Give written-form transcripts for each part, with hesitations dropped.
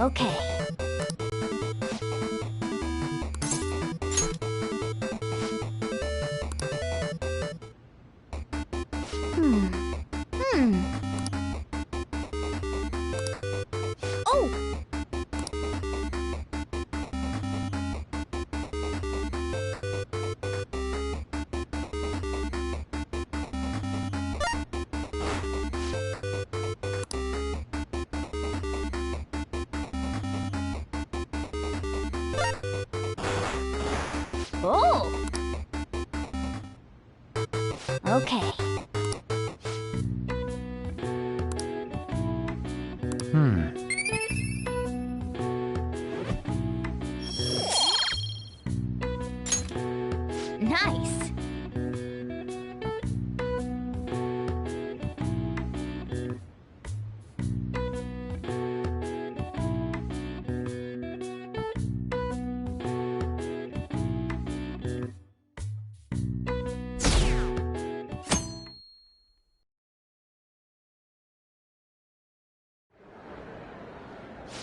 Okay. Oh! Oh! Okay. Nice.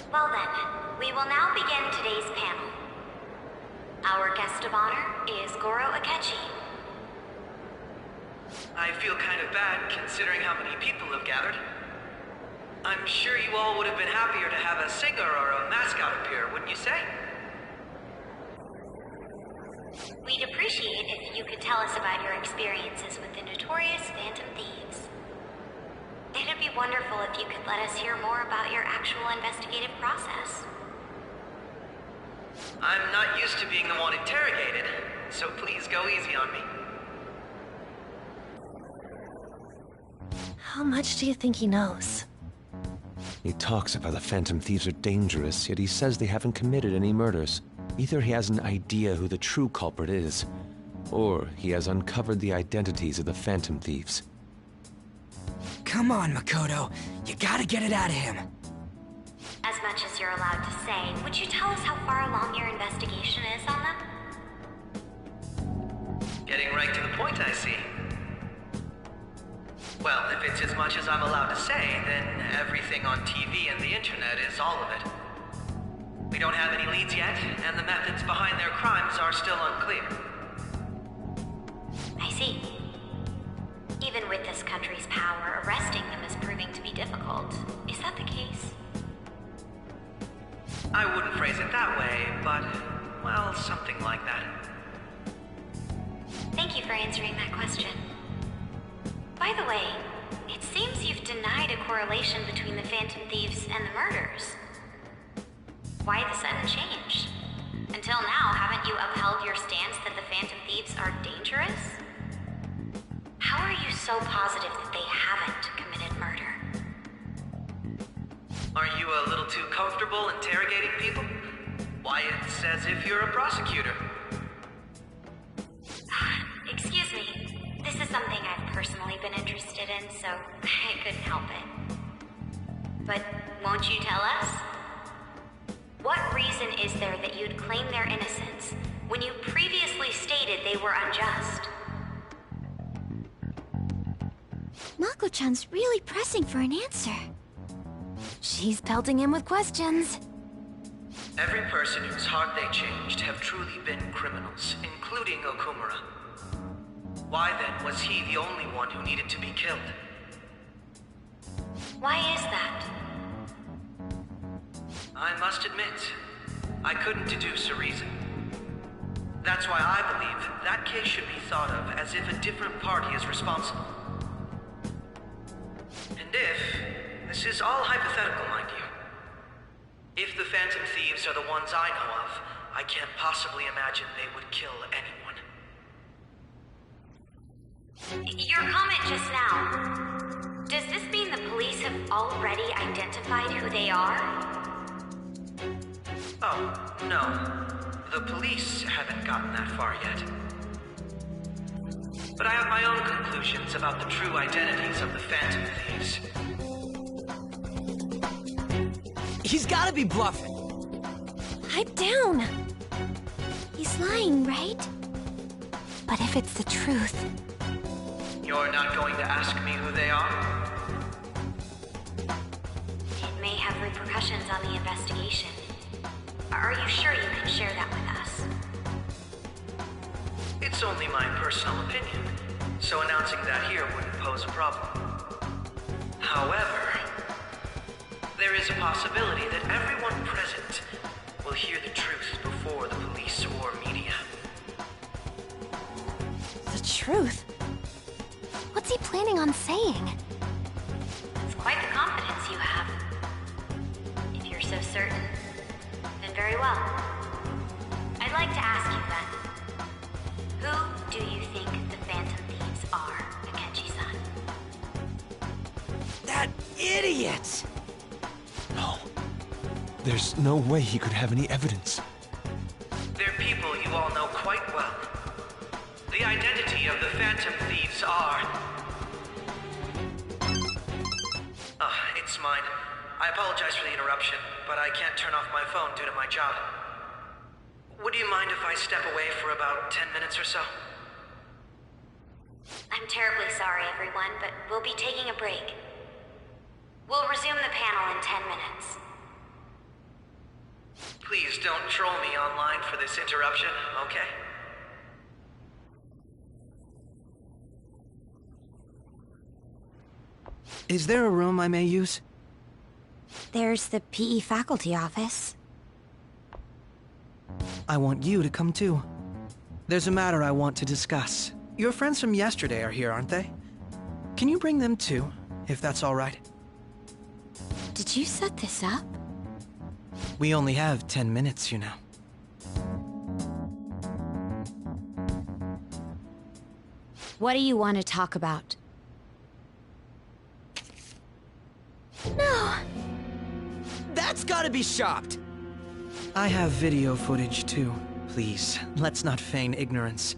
Well then, we will now begin today's panel. Our guest of honor is Goro Akechi. I feel kind of bad considering how many people have gathered. I'm sure you all would have been happier to have a singer or a mascot appear, wouldn't you say? We'd appreciate if you could tell us about your experiences with the notorious Phantom Thieves. It'd be wonderful if you could let us hear more about your actual investigative process. I'm not used to being the one interrogated, so please go easy on me. How much do you think he knows? He talks about the Phantom Thieves are dangerous, yet he says they haven't committed any murders. Either he has an idea who the true culprit is, or he has uncovered the identities of the Phantom Thieves. Come on, Makoto. You gotta get it out of him. As much as you're allowed to say, would you tell us how far along your investigation is on them? Getting right to the point, I see. Well, if it's as much as I'm allowed to say, then everything on TV and the internet is all of it. We don't have any leads yet, and the methods behind their crimes are still unclear. I see. Even with this country's power, arresting them is proving to be difficult. Is that the case? I wouldn't phrase it that way, but, well, something like that. Thank you for answering that question. By the way, it seems you've denied a correlation between the Phantom Thieves and the murders. Why the sudden change? Until now, haven't you upheld your stance that the Phantom Thieves are dangerous? How are you so positive that they haven't committed murder? Are you a little too comfortable interrogating people? Why, it's as if you're a prosecutor. Excuse me. This is something I've personally been interested in, so I couldn't help it. But won't you tell us? What reason is there that you'd claim their innocence when you previously stated they were unjust? Mako-chan's really pressing for an answer. She's pelting him with questions. Every person whose heart they changed have truly been criminals, including Okumura. Why then was he the only one who needed to be killed? Why is that? I must admit, I couldn't deduce a reason. That's why I believe that case should be thought of as if a different party is responsible. And this is all hypothetical, mind you. If the Phantom Thieves are the ones I know of, I can't possibly imagine they would kill anyone. Your comment just now, does this mean the police have already identified who they are? Oh, no. The police haven't gotten that far yet. But I have my own conclusions about the true identities of the Phantom Thieves. He's gotta be bluffing. Pipe down. He's lying, right? But if it's the truth... You're not going to ask me who they are? It may have of repercussions on the investigation. Are you sure you can share that with us? It's only my personal opinion, so announcing that here wouldn't pose a problem. However, there is a possibility that everyone present will hear the truth before the police or media. The truth? What's he planning on saying? It's quite the confidence you have. If you're so certain, then very well. I'd like to ask you then, who do you think the Phantom Thieves are, Akechi-san? That idiot! No. There's no way he could have any evidence. They're people you all know quite well. The identity of the Phantom Thieves are... it's mine. I apologize for the interruption, but I can't turn off my phone due to my job. Would you mind if I step away for about 10 minutes or so? I'm terribly sorry, everyone, but we'll be taking a break. We'll resume the panel in 10 minutes. Please don't troll me online for this interruption, okay? Is there a room I may use? There's the PE faculty office. I want you to come too. There's a matter I want to discuss. Your friends from yesterday are here, aren't they? Can you bring them too, if that's all right? Did you set this up? We only have 10 minutes, you know. What do you want to talk about? No! That's gotta be shopped! I have video footage too. Please, let's not feign ignorance.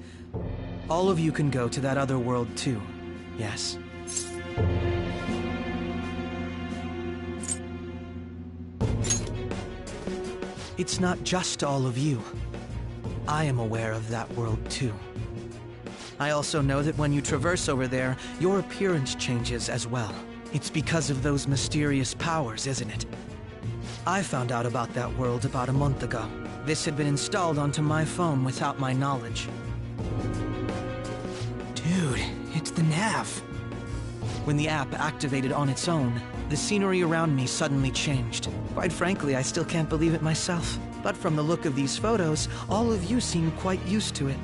All of you can go to that other world too, yes? It's not just all of you. I am aware of that world too. I also know that when you traverse over there, your appearance changes as well. It's because of those mysterious powers, isn't it? I found out about that world about a month ago. This had been installed onto my phone without my knowledge. Dude, it's the nav. When the app activated on its own, the scenery around me suddenly changed. Quite frankly, I still can't believe it myself. But from the look of these photos, all of you seem quite used to it.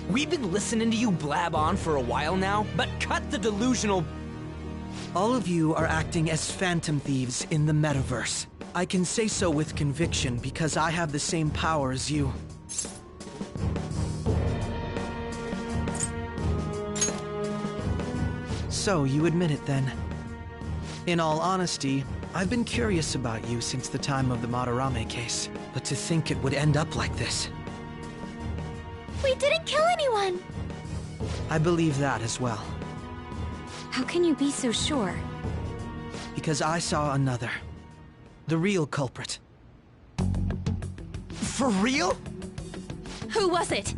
We've been listening to you blab on for a while now, but cut the delusional... All of you are acting as Phantom Thieves in the metaverse. I can say so with conviction because I have the same power as you. So, you admit it then. In all honesty, I've been curious about you since the time of the Madarame case. But to think it would end up like this. We didn't kill anyone! I believe that as well. How can you be so sure? Because I saw another. The real culprit. For real? Who was it?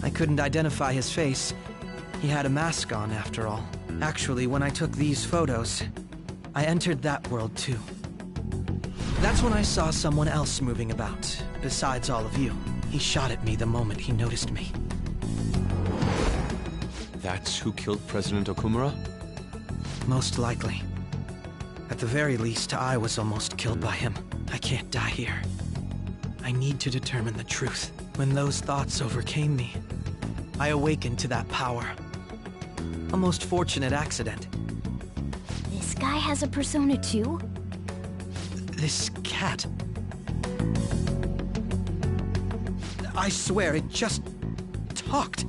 I couldn't identify his face. He had a mask on, after all. Actually, when I took these photos, I entered that world too. That's when I saw someone else moving about, besides all of you. He shot at me the moment he noticed me. That's who killed President Okumura? Most likely. At the very least, I was almost killed by him. I can't die here. I need to determine the truth. When those thoughts overcame me, I awakened to that power. A most fortunate accident. This guy has a persona too? This cat. I swear, it just talked.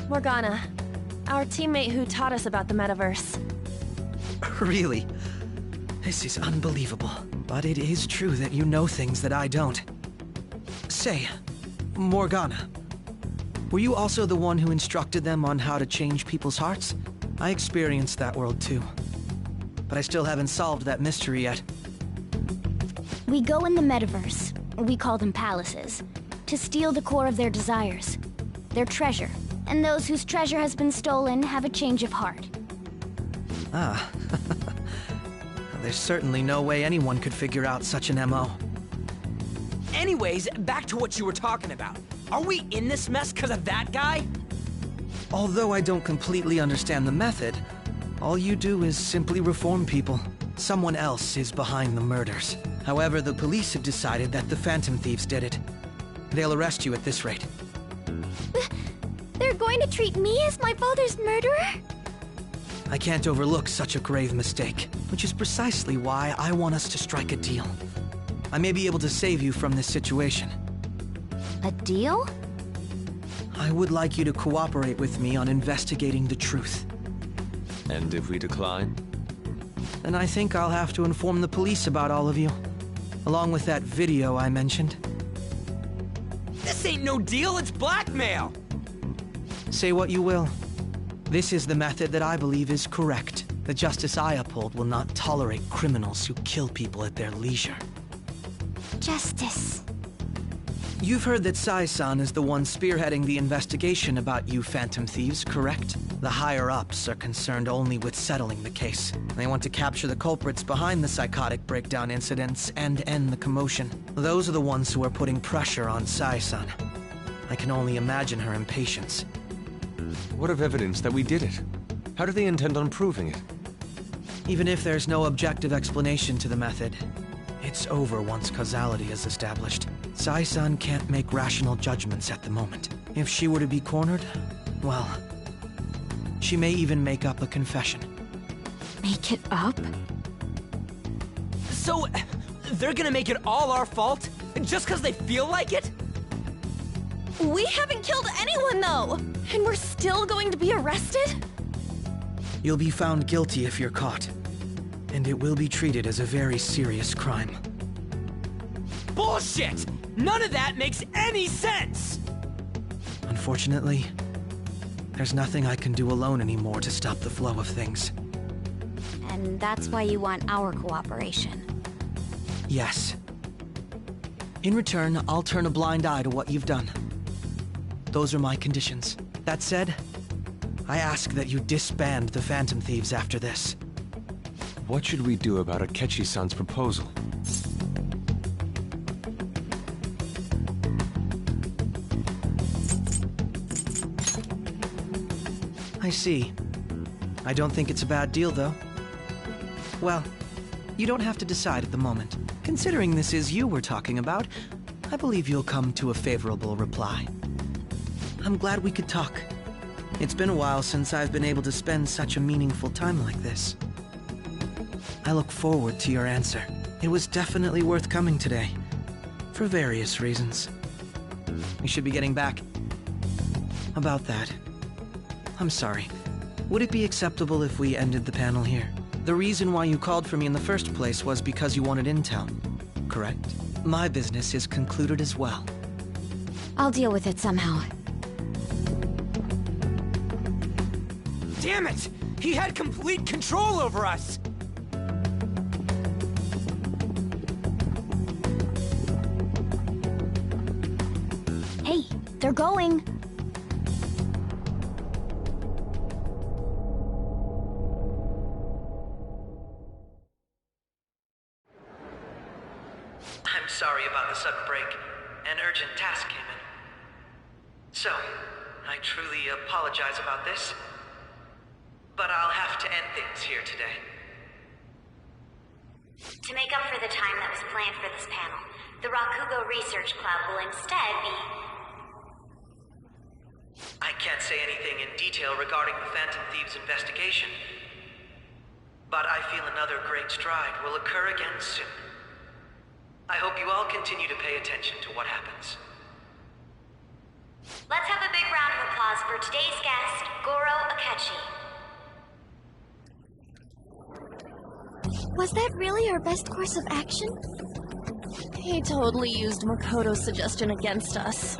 Morgana, our teammate who taught us about the metaverse. Really? This is unbelievable. But it is true that you know things that I don't. Say, Morgana, were you also the one who instructed them on how to change people's hearts? I experienced that world too. But I still haven't solved that mystery yet. We go in the metaverse, we call them palaces, to steal the core of their desires, their treasure. And those whose treasure has been stolen have a change of heart. Ah. There's certainly no way anyone could figure out such an MO. Anyways, back to what you were talking about. Are we in this mess because of that guy? Although I don't completely understand the method, all you do is simply reform people. Someone else is behind the murders. However, the police have decided that the Phantom Thieves did it. They'll arrest you at this rate. They're going to treat me as my father's murderer? I can't overlook such a grave mistake, which is precisely why I want us to strike a deal. I may be able to save you from this situation. A deal? I would like you to cooperate with me on investigating the truth. And if we decline? Then I think I'll have to inform the police about all of you, along with that video I mentioned. This ain't no deal, it's blackmail! Say what you will. This is the method that I believe is correct. The justice I uphold will not tolerate criminals who kill people at their leisure. Justice. You've heard that Sai-san is the one spearheading the investigation about you Phantom Thieves, correct? The higher-ups are concerned only with settling the case. They want to capture the culprits behind the psychotic breakdown incidents and end the commotion. Those are the ones who are putting pressure on Sai-san. I can only imagine her impatience. What of evidence that we did it? How do they intend on proving it? Even if there's no objective explanation to the method, it's over once causality is established. Sai-san can't make rational judgments at the moment. If she were to be cornered, well, she may even make up a confession. Make it up? So, they're gonna make it all our fault? Just because they feel like it? We haven't killed anyone, though! And we're still going to be arrested? You'll be found guilty if you're caught, and it will be treated as a very serious crime. Bullshit! None of that makes any sense! Unfortunately, there's nothing I can do alone anymore to stop the flow of things. And that's why you want our cooperation. Yes. In return, I'll turn a blind eye to what you've done. Those are my conditions. That said, I ask that you disband the Phantom Thieves after this. What should we do about Akechi-san's proposal? I see. I don't think it's a bad deal, though. Well, you don't have to decide at the moment. Considering this is you we're talking about, I believe you'll come to a favorable reply. I'm glad we could talk. It's been a while since I've been able to spend such a meaningful time like this. I look forward to your answer. It was definitely worth coming today, for various reasons. We should be getting back. About that, I'm sorry. Would it be acceptable if we ended the panel here? The reason why you called for me in the first place was because you wanted intel, correct? My business is concluded as well. I'll deal with it somehow. Damn it! He had complete control over us! Hey, they're going! I'm sorry about the sudden break. An urgent task came in. So, I truly apologize about this. But I'll have to end things here today. To make up for the time that was planned for this panel, the Rakugo Research Club will instead be... I can't say anything in detail regarding the Phantom Thieves investigation, but I feel another great stride will occur again soon. I hope you all continue to pay attention to what happens. Let's have a big round of applause for today's guest, Goro Akechi. Was that really our best course of action? He totally used Makoto's suggestion against us.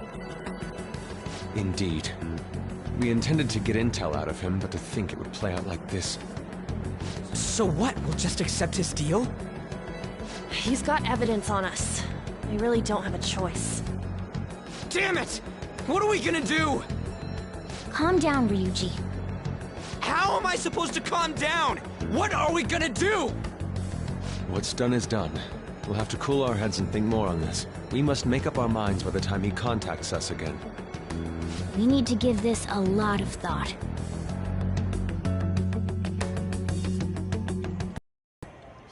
Indeed. We intended to get intel out of him, but to think it would play out like this. So what? We'll just accept his deal? He's got evidence on us. We really don't have a choice. Damn it! What are we gonna do? Calm down, Ryuji. How am I supposed to calm down? What are we gonna do? What's done is done. We'll have to cool our heads and think more on this. We must make up our minds by the time he contacts us again. We need to give this a lot of thought.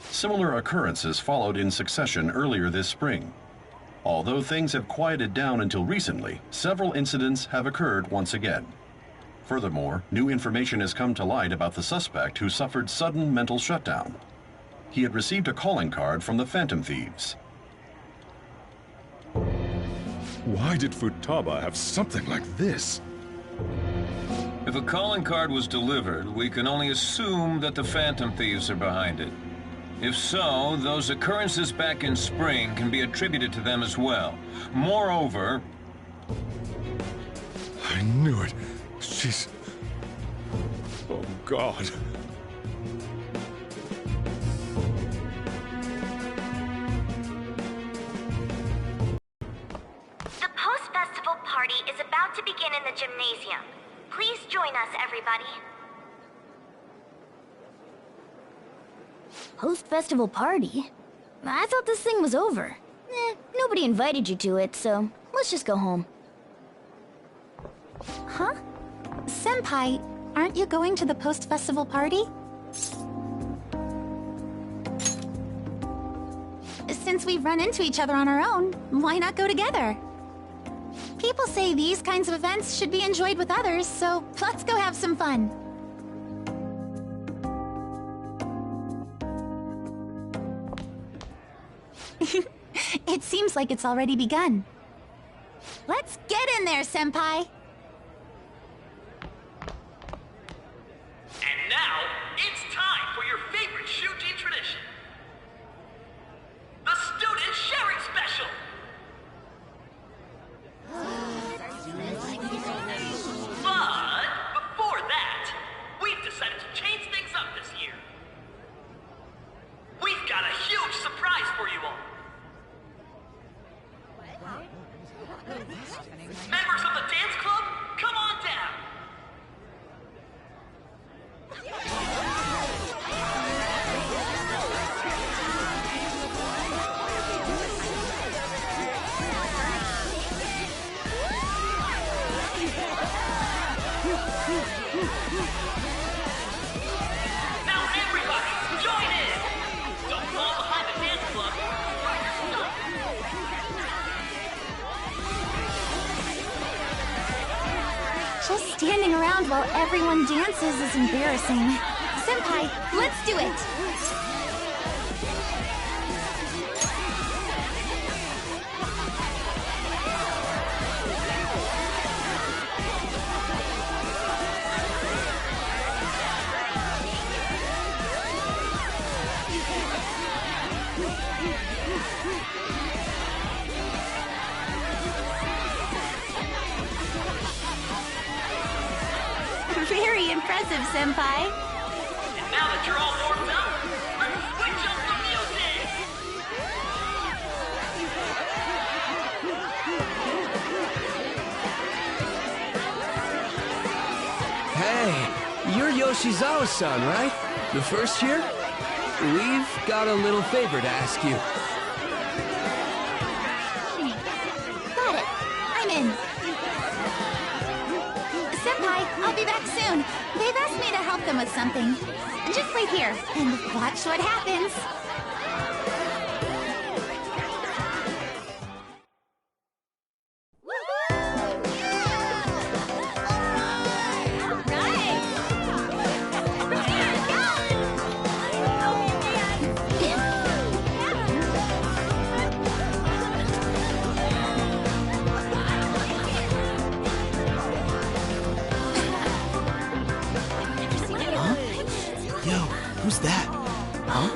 Similar occurrences followed in succession earlier this spring. Although things have quieted down until recently, several incidents have occurred once again. Furthermore, new information has come to light about the suspect who suffered sudden mental shutdown. He had received a calling card from the Phantom Thieves. Why did Futaba have something like this? If a calling card was delivered, we can only assume that the Phantom Thieves are behind it. If so, those occurrences back in spring can be attributed to them as well. Moreover... I knew it. She's... Oh, God. The post-festival party is about to begin in the gymnasium. Please join us, everybody. Post-festival party? I thought this thing was over. Nobody invited you to it, so let's just go home. Huh? Senpai, aren't you going to the post-festival party? Since we've run into each other on our own, why not go together? People say these kinds of events should be enjoyed with others, so let's go have some fun. It seems like it's already begun. Let's get in there, Senpai! And now, it's time for your favorite Shuji tradition. The Student Sharing Special! But, before that, we've decided to change things up this year. We've got a huge surprise for you all. Members of the dance club, come on down! Now everybody, join in! Don't fall behind the dance club or you're stuck! Just standing around while everyone dances is embarrassing. Senpai, let's do it! Very impressive, Senpai. And now that you're all warmed up, let's switch up the music! Hey, you're Yoshizawa-san, right? The first year? We've got a little favor to ask you. Got it. I'm in. Senpai, I'll be back soon. They've asked me to help them with something. Just wait here and watch what happens. Who's that? Huh?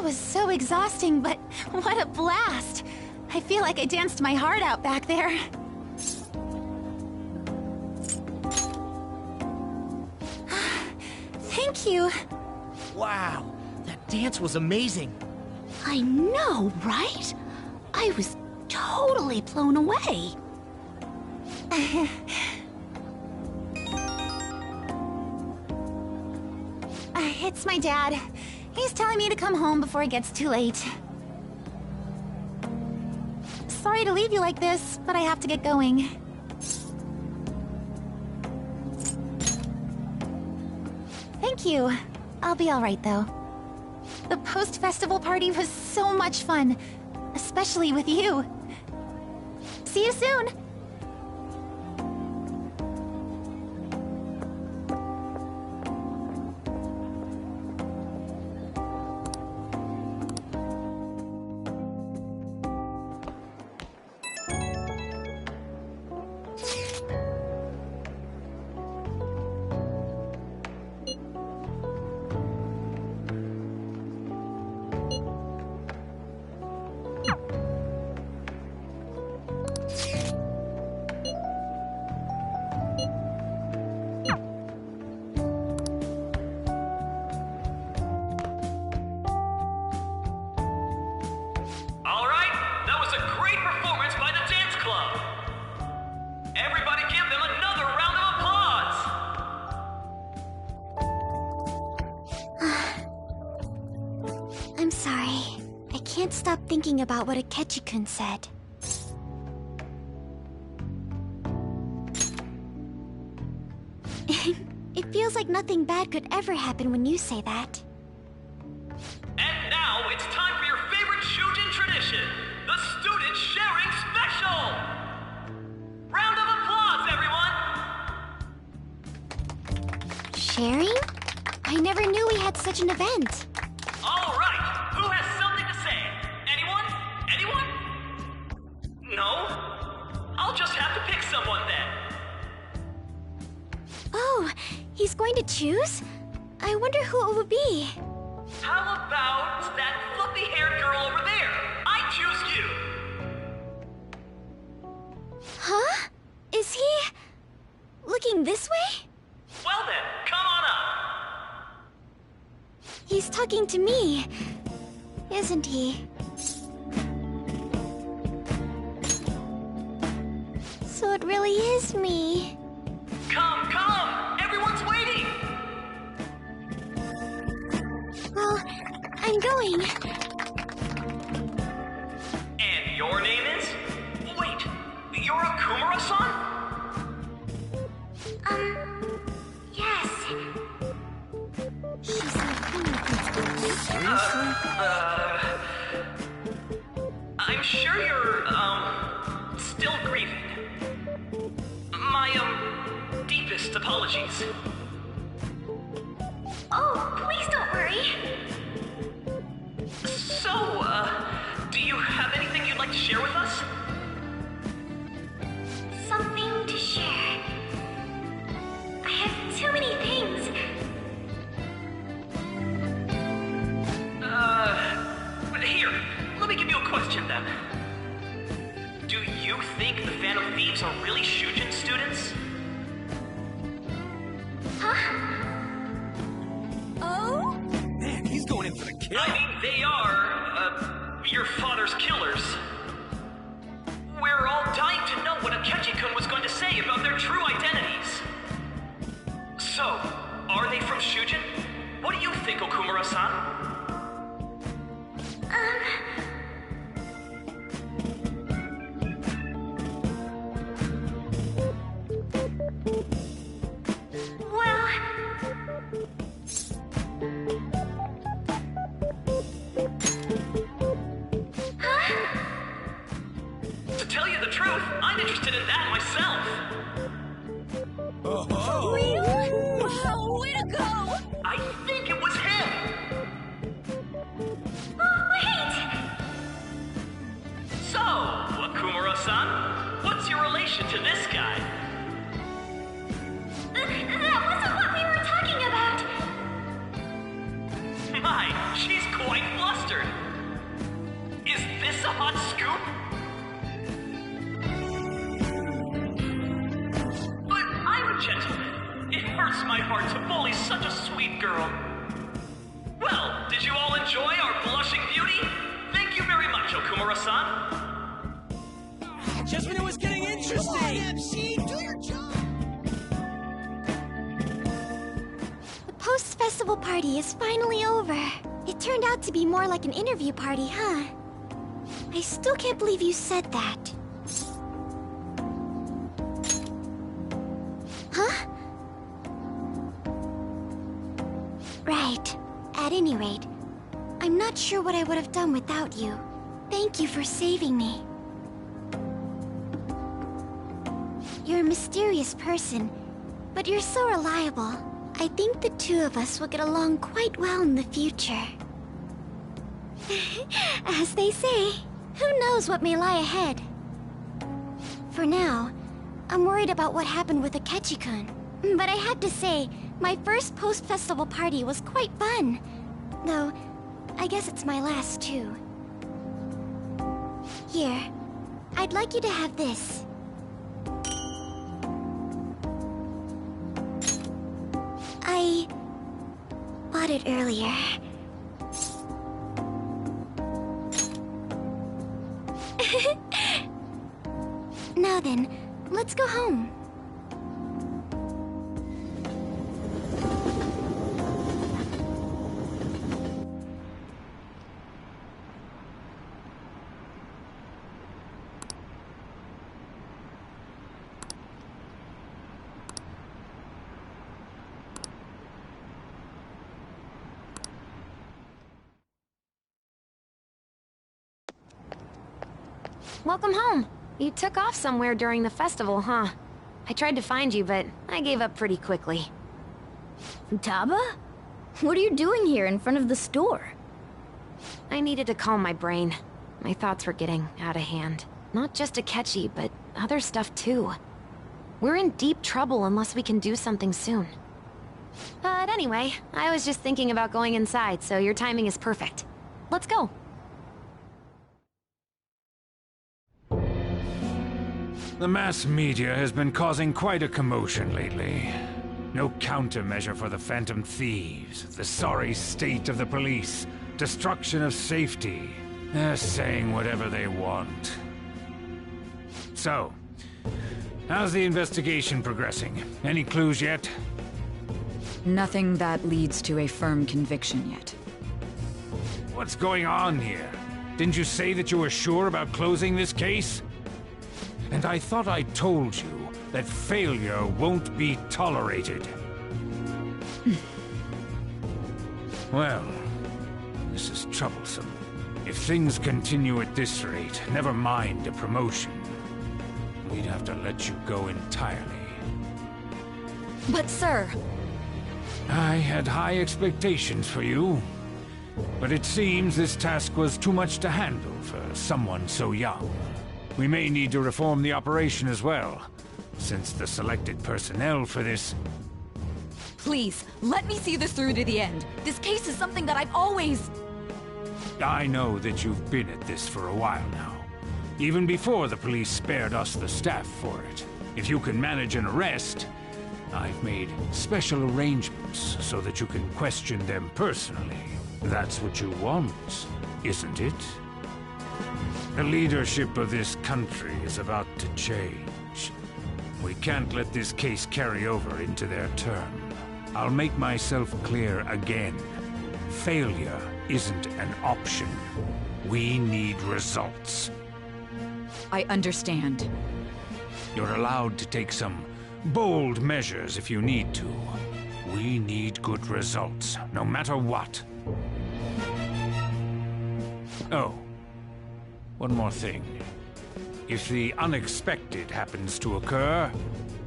was so exhausting, but what a blast! I feel like I danced my heart out back there. Thank you. Wow, that dance was amazing. I know, right? I was totally blown away. It's my dad. He's telling me to come home before it gets too late. Sorry to leave you like this, but I have to get going. Thank you. I'll be alright, though. The post-festival party was so much fun, especially with you. See you soon! I'm sorry. I can't stop thinking about what Akechi-kun said. It feels like nothing bad could ever happen when you say that. And now it's time for your favorite Shujin tradition, the Student Sharing Special! Round of applause, everyone! Sharing? I never knew we had such an event. All right, who has something to say? Anyone? Anyone? No? I'll just have to pick someone then. Oh, he's going to choose? I wonder who it would be. How about that fluffy-haired girl over there? I choose you! Huh? Is he... looking this way? Well then, come on up! He's talking to me, isn't he? So it really is me. Come, come! Everyone's waiting! Well, I'm going. And your name is? Wait, you're a Kumura-san? Yes. She's my fingerprints. Seriously? I'm sure you're, still grieving. My, deepest apologies. Oh, please don't worry. So, do you have anything you'd like to share with us? Something to share. I have too many things. Here, let me give you a question then. Do you think the Phantom Thieves are really Shujin students? Huh? Oh? Man, he's going in for the kill. I mean, they are, your father's killers. We're all dying to know what Akechi-kun was going to say about their true identities. So, are they from Shujin? What do you think, Okumura-san? Well... Huh? To tell you the truth, I'm interested in that myself. For real? Wow, way to go! I think it was him! Oh, wait! So, Okumura-san, what's your relation to this guy? That wasn't what we were talking about. my, she's quite flustered. Is this a hot scoop? But I'm a gentleman. It hurts my heart to bully such a sweet girl. Well, did you all enjoy our blushing beauty? Thank you very much, Okumura-san. Just when it was getting interesting! MC, do your job! The post-festival party is finally over. It turned out to be more like an interview party, huh? I still can't believe you said that. Huh? Right. At any rate, I'm not sure what I would have done without you. Thank you for saving me. You're a mysterious person, but you're so reliable. I think the two of us will get along quite well in the future. As they say, who knows what may lie ahead? For now, I'm worried about what happened with Akechi-kun. But I have to say, my first post-festival party was quite fun. Though, I guess it's my last too. Here, I'd like you to have this. I bought it earlier. Now then, let's go home. Welcome home. You took off somewhere during the festival, huh? I tried to find you, but I gave up pretty quickly. Futaba? What are you doing here in front of the store? I needed to calm my brain. My thoughts were getting out of hand. Not just Akechi, but other stuff too. We're in deep trouble unless we can do something soon. But anyway, I was just thinking about going inside, so your timing is perfect. Let's go. The mass media has been causing quite a commotion lately. No countermeasure for the Phantom Thieves, the sorry state of the police, destruction of safety. They're saying whatever they want. So, how's the investigation progressing? Any clues yet? Nothing that leads to a firm conviction yet. What's going on here? Didn't you say that you were sure about closing this case? And I thought I told you that failure won't be tolerated. Well, this is troublesome. If things continue at this rate, never mind a promotion, we'd have to let you go entirely. But sir... I had high expectations for you, but it seems this task was too much to handle for someone so young. We may need to reform the operation as well, since the selected personnel for this... Please, let me see this through to the end. This case is something that I've always... I know that you've been at this for a while now. Even before the police spared us the staff for it. If you can manage an arrest, I've made special arrangements so that you can question them personally. That's what you want, isn't it? The leadership of this country is about to change. We can't let this case carry over into their term. I'll make myself clear again. Failure isn't an option. We need results. I understand. You're allowed to take some bold measures if you need to. We need good results, no matter what. Oh. One more thing. If the unexpected happens to occur,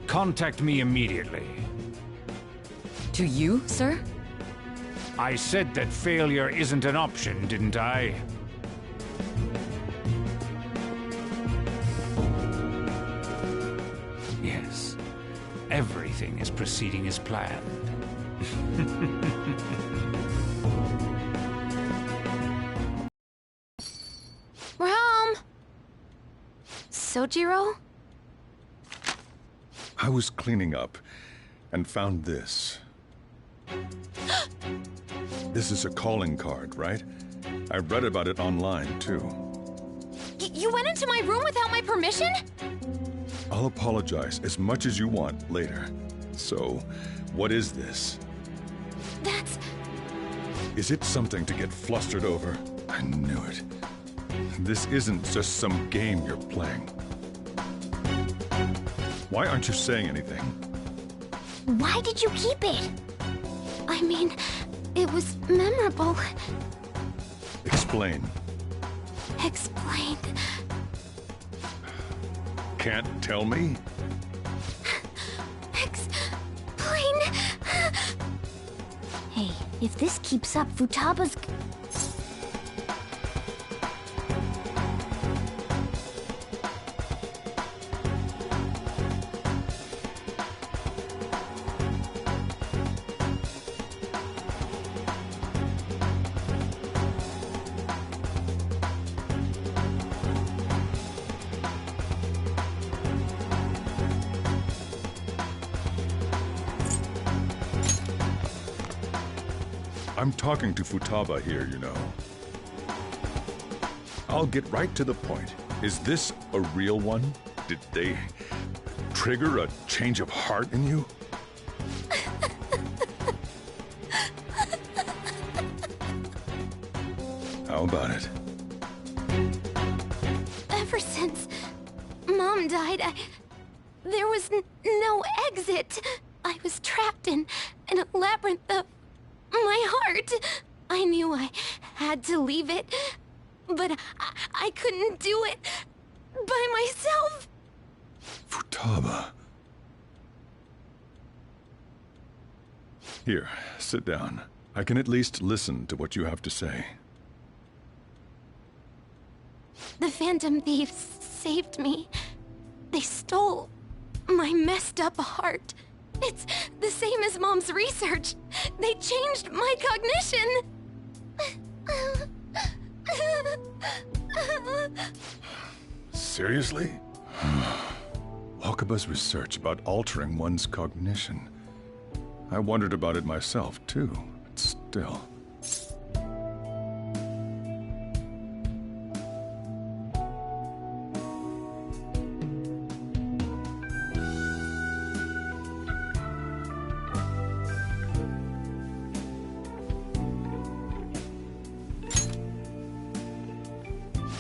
contact me immediately. To you, sir? I said that failure isn't an option, didn't I? Yes. Everything is proceeding as planned. Sojiro? I was cleaning up and found this. This is a calling card, right? I read about it online, too. You went into my room without my permission? I'll apologize as much as you want later. So, what is this? That's... Is it something to get flustered over? I knew it. This isn't just some game you're playing. Why aren't you saying anything? Why did you keep it? I mean, it was memorable. Explain. Explain. Can't tell me? Explain. Hey, if this keeps up, Futaba's... I'm talking to Futaba here, you know. I'll get right to the point. Is this a real one? Did they trigger a change of heart in you? How about it? Ever since Mom died, there was no exit. I was trapped in a labyrinth of my heart. I knew I had to leave it, but I couldn't do it by myself. Futaba. Here, sit down. I can at least listen to what you have to say. The Phantom Thieves saved me. They stole my messed up heart. It's the same as Mom's research. They changed my cognition. Seriously? Wakaba's research about altering one's cognition. I wondered about it myself, too, but still.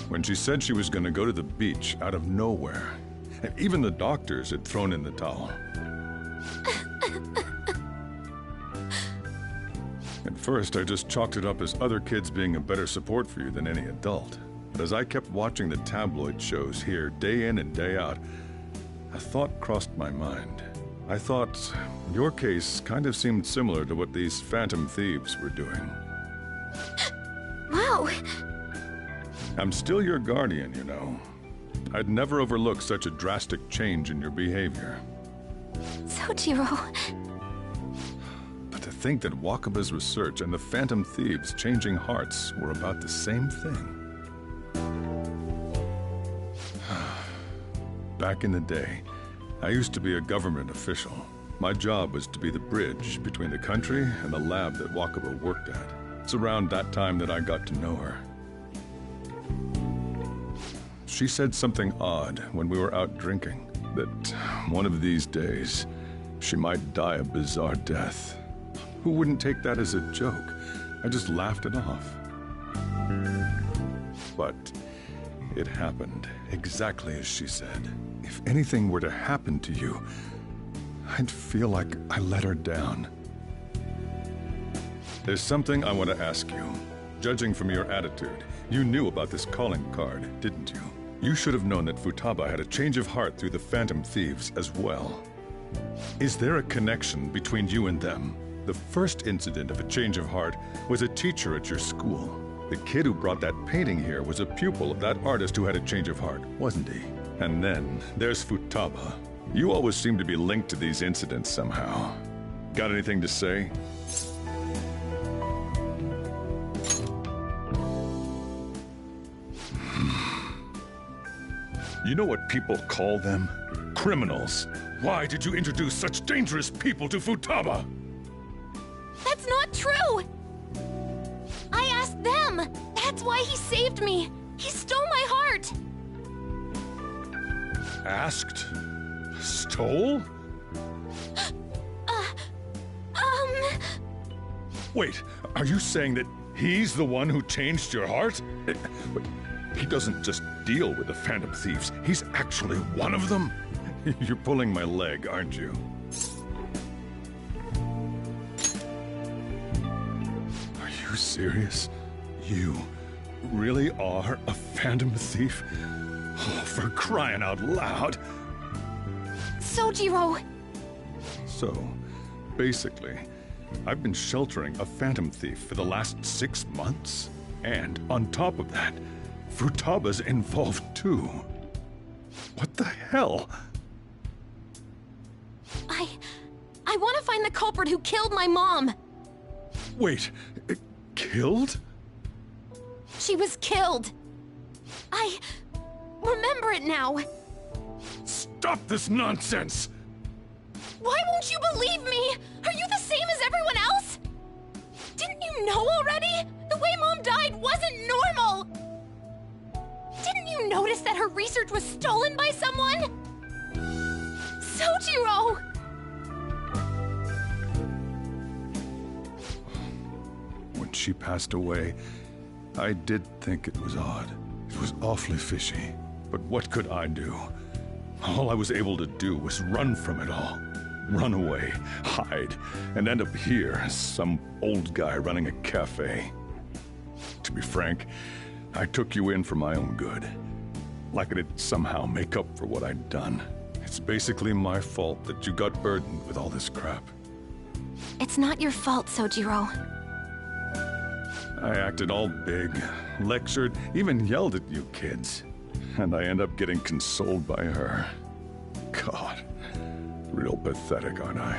When she said she was going to go to the beach out of nowhere, even the doctors had thrown in the towel. At first, I just chalked it up as other kids being a better support for you than any adult. But as I kept watching the tabloid shows here, day in and day out, a thought crossed my mind. I thought your case kind of seemed similar to what these Phantom Thieves were doing. Wow. I'm still your guardian, you know. I'd never overlook such a drastic change in your behavior. Sojiro. But to think that Wakaba's research and the Phantom Thieves' changing hearts were about the same thing. Back in the day, I used to be a government official. My job was to be the bridge between the country and the lab that Wakaba worked at. It's around that time that I got to know her. She said something odd when we were out drinking, that one of these days, she might die a bizarre death. Who wouldn't take that as a joke? I just laughed it off. But it happened exactly as she said. If anything were to happen to you, I'd feel like I let her down. There's something I want to ask you. Judging from your attitude, you knew about this calling card, didn't you? You should have known that Futaba had a change of heart through the Phantom Thieves as well. Is there a connection between you and them? The first incident of a change of heart was a teacher at your school. The kid who brought that painting here was a pupil of that artist who had a change of heart, wasn't he? And then there's Futaba. You always seem to be linked to these incidents somehow. Got anything to say? You know what people call them? Criminals. Why did you introduce such dangerous people to Futaba? That's not true! I asked them! That's why he saved me! He stole my heart! Asked? Stole? Wait, are you saying that he's the one who changed your heart? He doesn't just deal with the Phantom Thieves, he's actually one of them? You're pulling my leg, aren't you? Are you serious? You really are a Phantom Thief? Oh, for crying out loud! Sojiro! So, basically, I've been sheltering a Phantom Thief for the last 6 months. And on top of that, Futaba's involved too. What the hell? I want to find the culprit who killed my mom! Wait, killed? She was killed! I remember it now! Stop this nonsense! Why won't you believe me? Are you the same as everyone else? Didn't you know already? The way Mom died wasn't normal! Didn't you notice that her research was stolen by someone? Sojiro! When she passed away, I did think it was odd. It was awfully fishy. But what could I do? All I was able to do was run from it all. Run away, hide, and end up here as some old guy running a cafe. To be frank, I took you in for my own good. Like it'd somehow make up for what I'd done. It's basically my fault that you got burdened with all this crap. It's not your fault, Sojiro. I acted all big, lectured, even yelled at you kids. And I end up getting consoled by her. God, real pathetic, aren't I?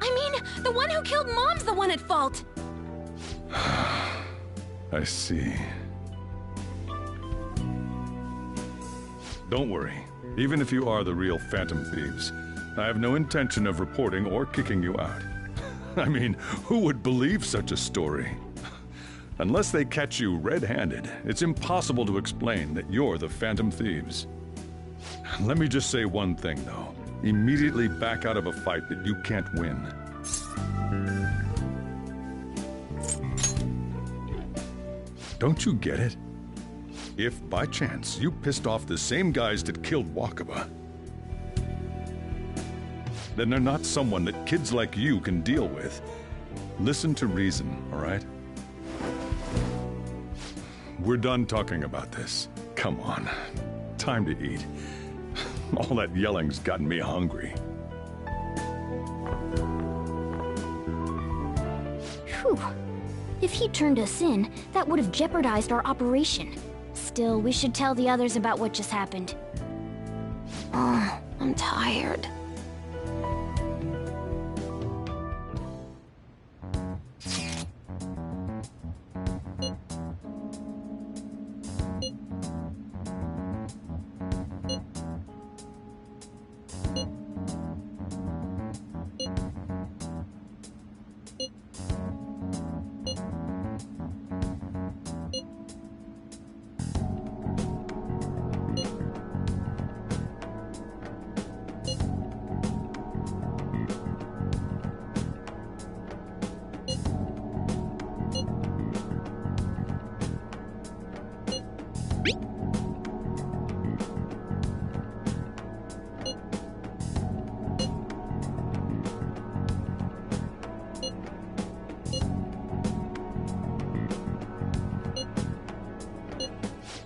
I mean, the one who killed Mom's the one at fault! I see. Don't worry. Even if you are the real Phantom Thieves, I have no intention of reporting or kicking you out. I mean, who would believe such a story? Unless they catch you red-handed, it's impossible to explain that you're the Phantom Thieves. Let me just say one thing, though. Immediately back out of a fight that you can't win. Don't you get it? If, by chance, you pissed off the same guys that killed Wakaba, then they're not someone that kids like you can deal with. Listen to reason, all right? We're done talking about this. Come on. Time to eat. All that yelling's gotten me hungry. Whew. If he turned us in, that would have jeopardized our operation. Still, we should tell the others about what just happened. Oh, I'm tired.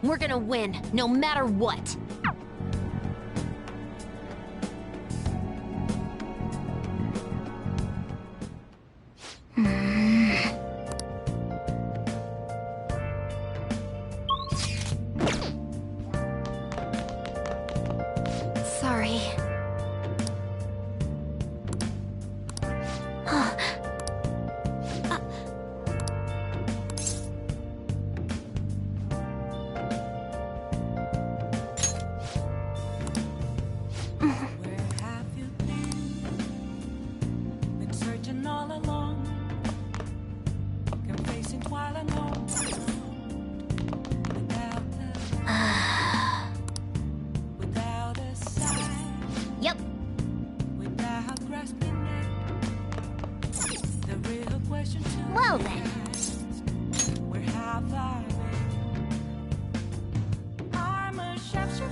We're gonna win, no matter what. Sorry. searching all along, confessing while alone, without a sign. Yep. Without grasping it, the real question to Well then. where have I been? I'm a sharpshooter.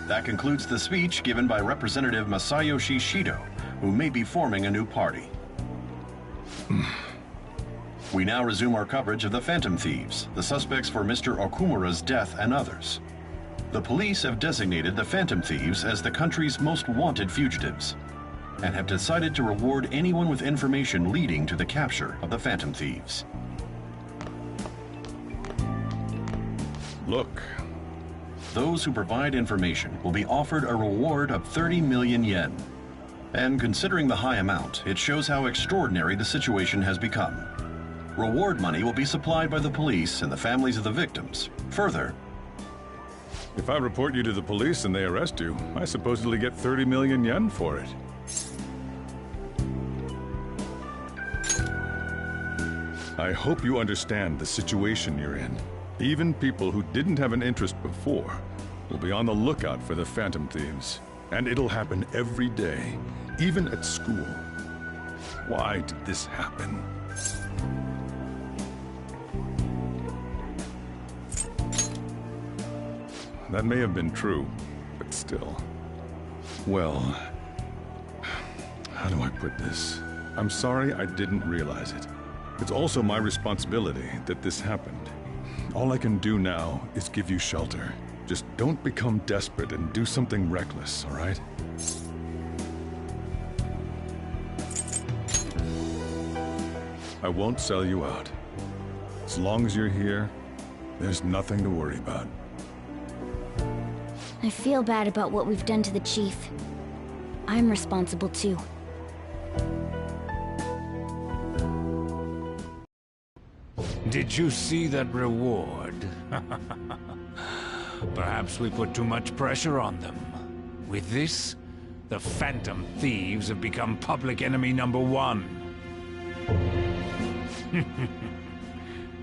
That concludes the speech given by Representative Masayoshi Shido, who may be forming a new party. We now resume our coverage of the Phantom Thieves, the suspects for Mr. Okumura's death and others. The police have designated the Phantom Thieves as the country's most wanted fugitives, and have decided to reward anyone with information leading to the capture of the Phantom Thieves. Look. Those who provide information will be offered a reward of 30 million yen. And considering the high amount, it shows how extraordinary the situation has become. Reward money will be supplied by the police and the families of the victims. Further, If I report you to the police and they arrest you, I supposedly get 30 million yen for it. I hope you understand the situation you're in. Even people who didn't have an interest before will be on the lookout for the Phantom Thieves. And it'll happen every day, even at school. Why did this happen? That may have been true, but still. Well, how do I put this? I'm sorry I didn't realize it. It's also my responsibility that this happened. All I can do now is give you shelter. Just don't become desperate and do something reckless, all right? I won't sell you out. As long as you're here, there's nothing to worry about. I feel bad about what we've done to the chief. I'm responsible too. Did you see that reward? Perhaps we put too much pressure on them. With this, the Phantom Thieves have become public enemy #1.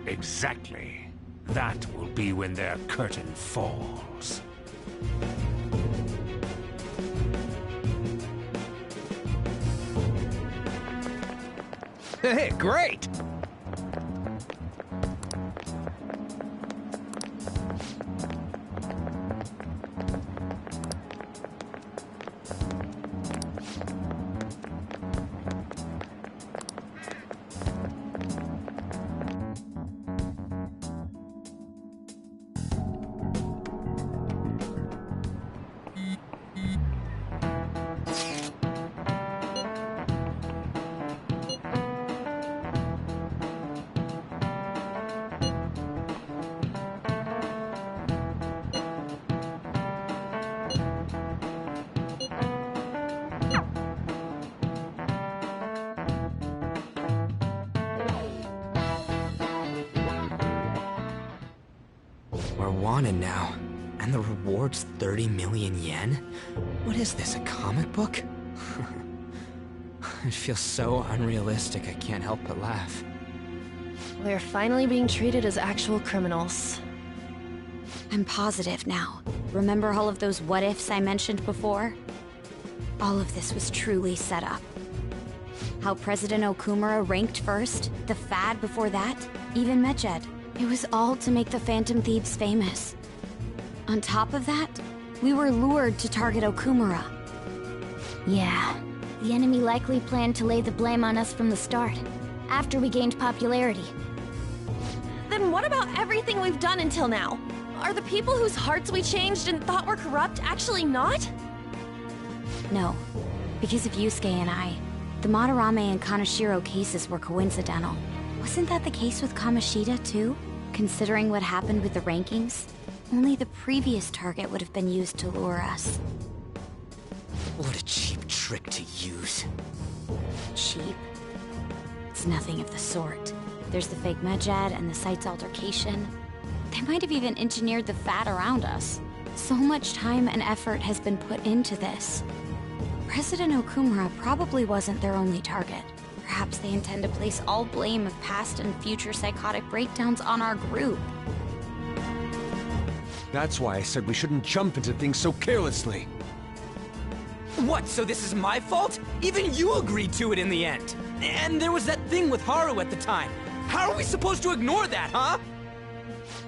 Exactly. That will be when their curtain falls. Hey, great! We're wanted now, and the reward's 30 million yen? What is this, a comic book? It feels so unrealistic I can't help but laugh. We're finally being treated as actual criminals. I'm positive now. Remember all of those what-ifs I mentioned before? All of this was truly set up. How President Okumura ranked first, the Fad before that, even Medjed. It was all to make the Phantom Thieves famous. On top of that, we were lured to target Okumura. Yeah, the enemy likely planned to lay the blame on us from the start, after we gained popularity. Then what about everything we've done until now? Are the people whose hearts we changed and thought were corrupt actually not? No, because of Yusuke and I, the Madarame and Kaneshiro cases were coincidental. Wasn't that the case with Kamoshida, too? Considering what happened with the rankings, only the previous target would have been used to lure us. What a cheap trick to use. Cheap? It's nothing of the sort. There's the fake Medjed and the site's altercation. They might have even engineered the Fat around us. So much time and effort has been put into this. President Okumura probably wasn't their only target. Perhaps they intend to place all blame of past and future psychotic breakdowns on our group. That's why I said we shouldn't jump into things so carelessly. What, so this is my fault? Even you agreed to it in the end. And there was that thing with Haru at the time. How are we supposed to ignore that, huh?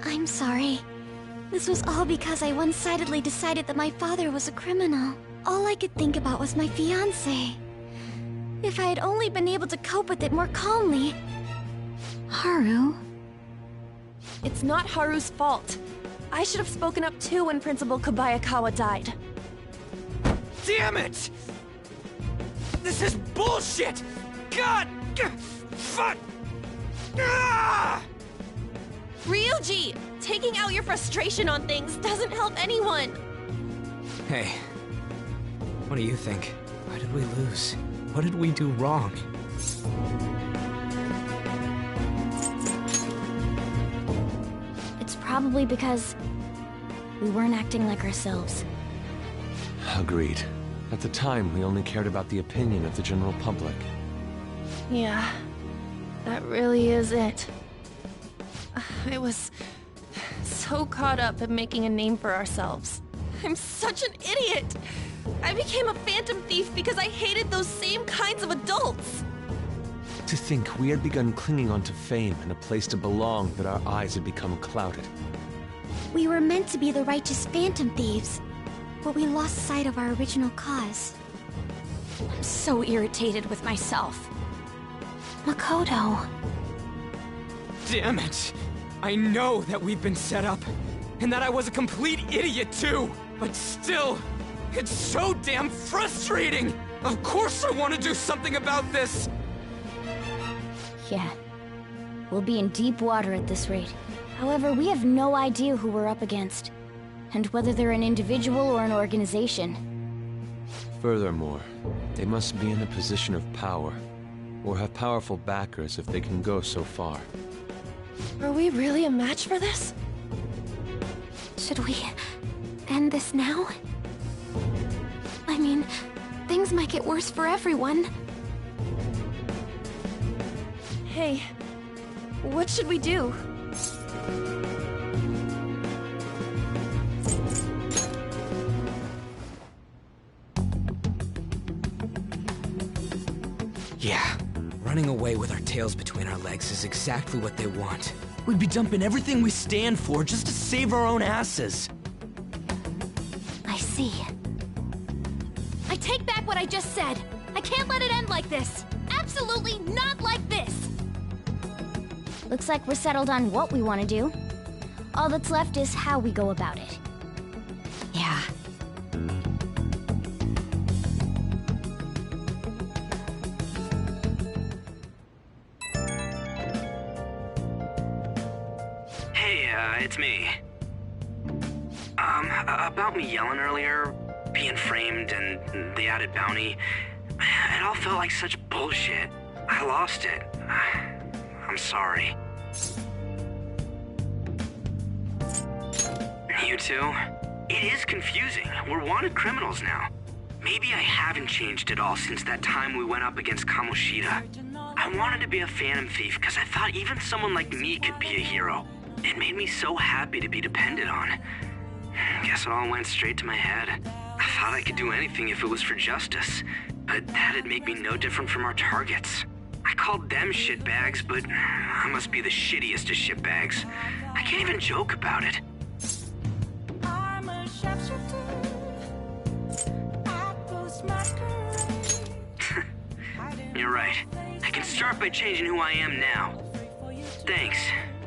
I'm sorry. This was all because I one-sidedly decided that my father was a criminal. All I could think about was my fiancé. If I had only been able to cope with it more calmly... Haru? It's not Haru's fault. I should have spoken up too when Principal Kobayakawa died. Damn it! This is bullshit! God! Fuck! Ah! Ryuji! Taking out your frustration on things doesn't help anyone! Hey, what do you think? Why did we lose? What did we do wrong? It's probably because we weren't acting like ourselves. Agreed. At the time, we only cared about the opinion of the general public. Yeah, that really is it. I was so caught up in making a name for ourselves. I'm such an idiot! I became a phantom thief because I hated those same kinds of adults! To think we had begun clinging onto fame and a place to belong, that our eyes had become clouded. We were meant to be the righteous phantom thieves, but we lost sight of our original cause. I'm so irritated with myself. Makoto. Damn it! I know that we've been set up, and that I was a complete idiot too! But still, it's so damn frustrating! Of course I want to do something about this! Yeah. We'll be in deep water at this rate. However, we have no idea who we're up against, and whether they're an individual or an organization. Furthermore, they must be in a position of power, or have powerful backers if they can go so far. Are we really a match for this? Should we end this now? I mean, things might get worse for everyone. Hey, what should we do? Yeah, running away with our tails between our legs is exactly what they want. We'd be dumping everything we stand for just to save our own asses. I see. I take back what I just said. I can't let it end like this. Absolutely not like this. Looks like we're settled on what we want to do. All that's left is how we go about it. Yeah. Hey, it's me. About me yelling earlier, being framed, and the added bounty, it all felt like such bullshit. I lost it. I'm sorry. You too? It is confusing. We're wanted criminals now. Maybe I haven't changed at all since that time we went up against Kamoshida. I wanted to be a phantom thief because I thought even someone like me could be a hero. It made me so happy to be depended on. Guess it all went straight to my head. I thought I could do anything if it was for justice, but that'd make me no different from our targets. I called them shitbags, but I must be the shittiest of shitbags. I can't even joke about it. I'm a sharpshooter. I post masquerade. You're right. I can start by changing who I am now. Thanks.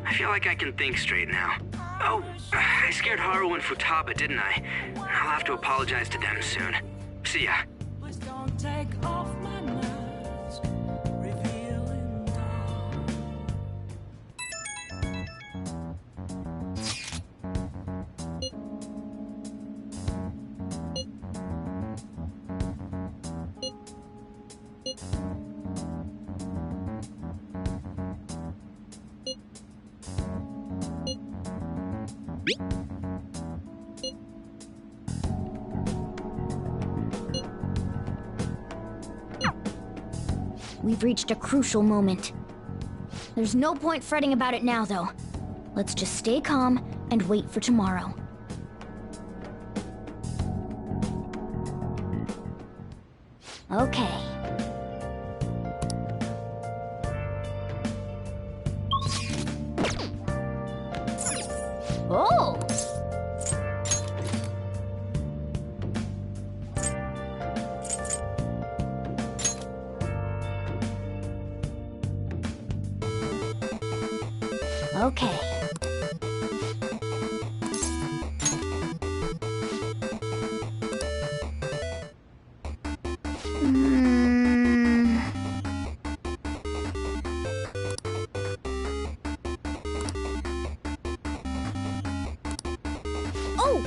I feel like I can think straight now. Oh, I scared Haru and Futaba, didn't I? I'll have to apologize to them soon. See ya. Please don't take off my mask. Revealing dawn. We've reached a crucial moment. There's no point fretting about it now, though. Let's just stay calm and wait for tomorrow. Okay. Oh! Okay. Oh!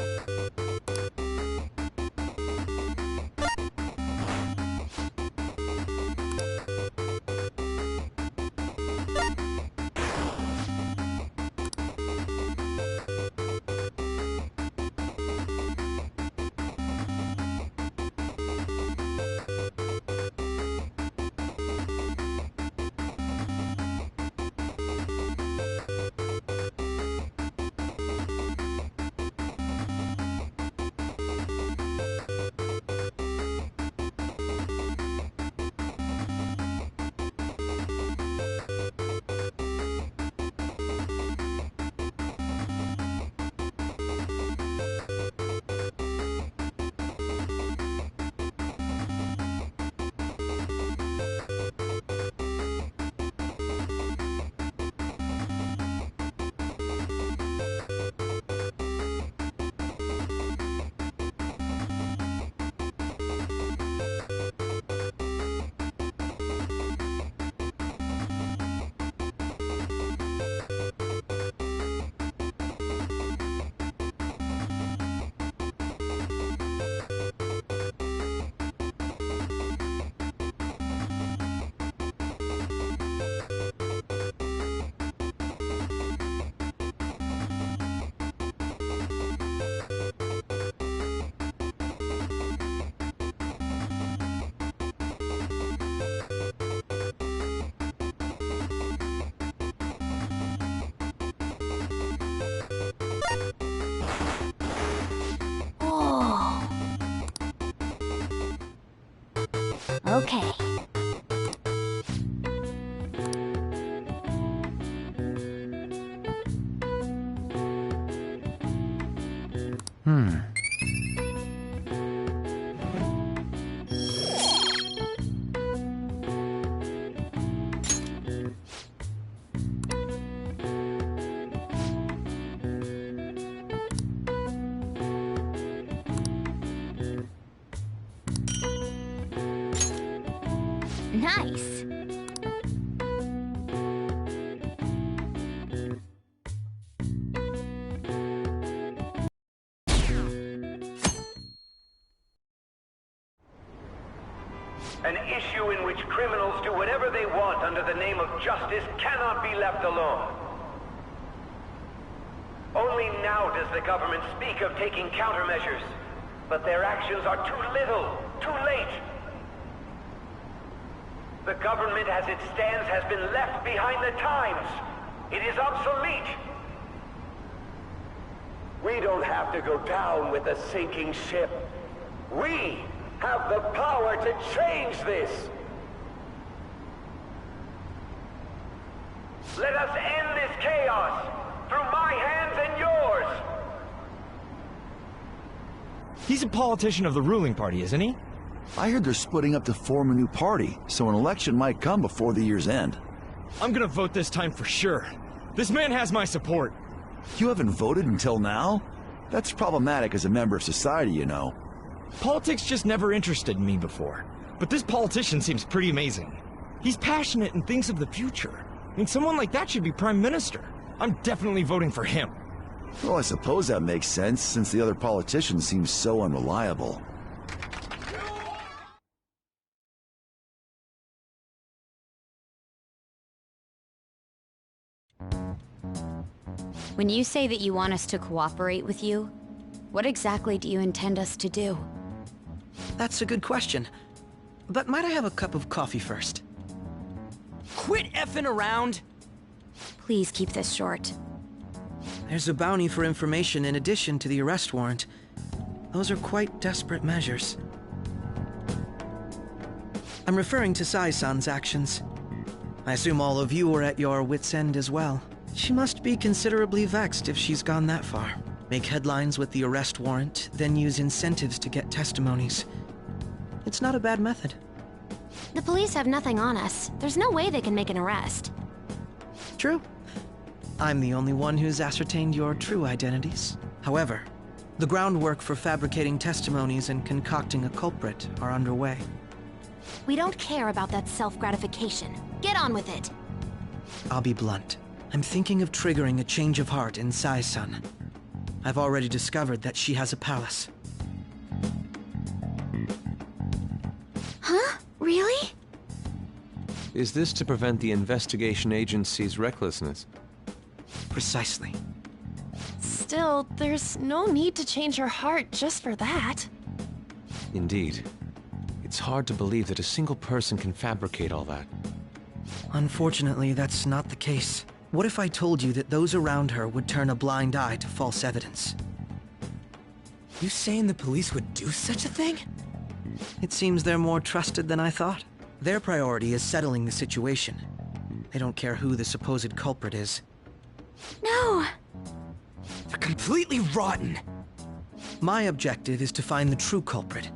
Okay. Nice. An issue in which criminals do whatever they want under the name of justice cannot be left alone. Only now does the government speak of taking countermeasures, but their actions are too little, too late. The government as it stands has been left behind the times. It is obsolete. We don't have to go down with a sinking ship. We have the power to change this. Let us end this chaos through my hands and yours. He's a politician of the ruling party, isn't he? I heard they're splitting up to form a new party, so an election might come before the year's end. I'm gonna vote this time for sure. This man has my support. You haven't voted until now? That's problematic as a member of society, you know. Politics just never interested me before. But this politician seems pretty amazing. He's passionate and thinks of the future. I mean, someone like that should be prime minister. I'm definitely voting for him. Well, I suppose that makes sense, since the other politicians seem so unreliable. When you say that you want us to cooperate with you, what exactly do you intend us to do? That's a good question. But might I have a cup of coffee first? quit effing around? Please keep this short. There's a bounty for information in addition to the arrest warrant. Those are quite desperate measures. I'm referring to Sai-san's actions. I assume all of you are at your wits' end as well. She must be considerably vexed if she's gone that far. Make headlines with the arrest warrant, then use incentives to get testimonies. It's not a bad method. The police have nothing on us. There's no way they can make an arrest. True. I'm the only one who's ascertained your true identities. However, the groundwork for fabricating testimonies and concocting a culprit are underway. We don't care about that self-gratification. Get on with it. I'll be blunt. I'm thinking of triggering a change of heart in Sai-san. I've already discovered that she has a palace. Huh? Really? Is this to prevent the investigation agency's recklessness? Precisely. Still, there's no need to change her heart just for that. Indeed. It's hard to believe that a single person can fabricate all that. Unfortunately, that's not the case. What if I told you that those around her would turn a blind eye to false evidence? You saying the police would do such a thing? It seems they're more trusted than I thought. Their priority is settling the situation. They don't care who the supposed culprit is. No! They're completely rotten! My objective is to find the true culprit.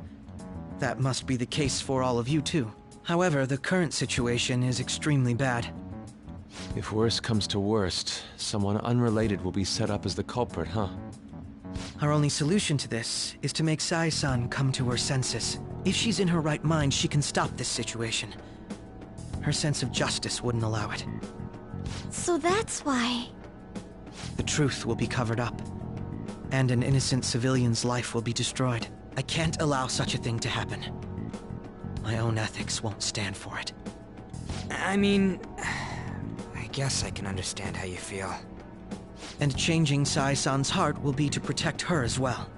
That must be the case for all of you too. However, the current situation is extremely bad. If worst comes to worst, someone unrelated will be set up as the culprit, huh? Our only solution to this is to make Sai-san come to her senses. If she's in her right mind, she can stop this situation. Her sense of justice wouldn't allow it. So that's why... The truth will be covered up, and an innocent civilian's life will be destroyed. I can't allow such a thing to happen. My own ethics won't stand for it. I mean... I guess I can understand how you feel. And changing Sai-san's heart will be to protect her as well.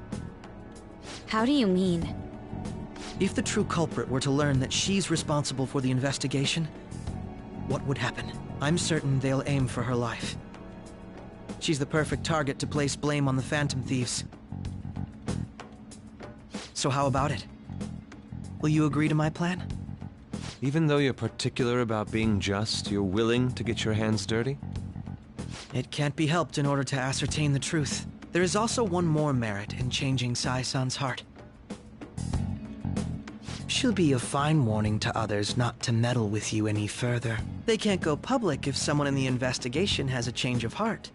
How do you mean? If the true culprit were to learn that she's responsible for the investigation, what would happen? I'm certain they'll aim for her life. She's the perfect target to place blame on the Phantom Thieves. So how about it? Will you agree to my plan? Even though you're particular about being just, you're willing to get your hands dirty? It can't be helped in order to ascertain the truth. There is also one more merit in changing Sai-san's heart. She'll be a fine warning to others not to meddle with you any further. They can't go public if someone in the investigation has a change of heart.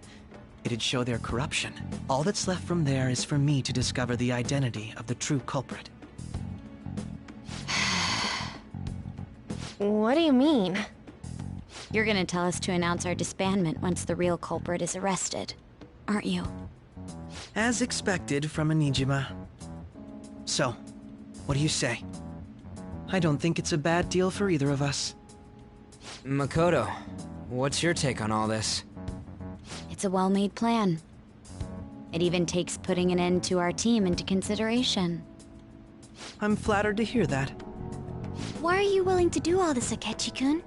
It'd show their corruption. All that's left from there is for me to discover the identity of the true culprit. What do you mean? You're gonna tell us to announce our disbandment once the real culprit is arrested, aren't you? As expected from a Nijima. So, what do you say? I don't think it's a bad deal for either of us. Makoto, what's your take on all this? It's a well-made plan. It even takes putting an end to our team into consideration. I'm flattered to hear that. Why are you willing to do all this, Akechi-kun?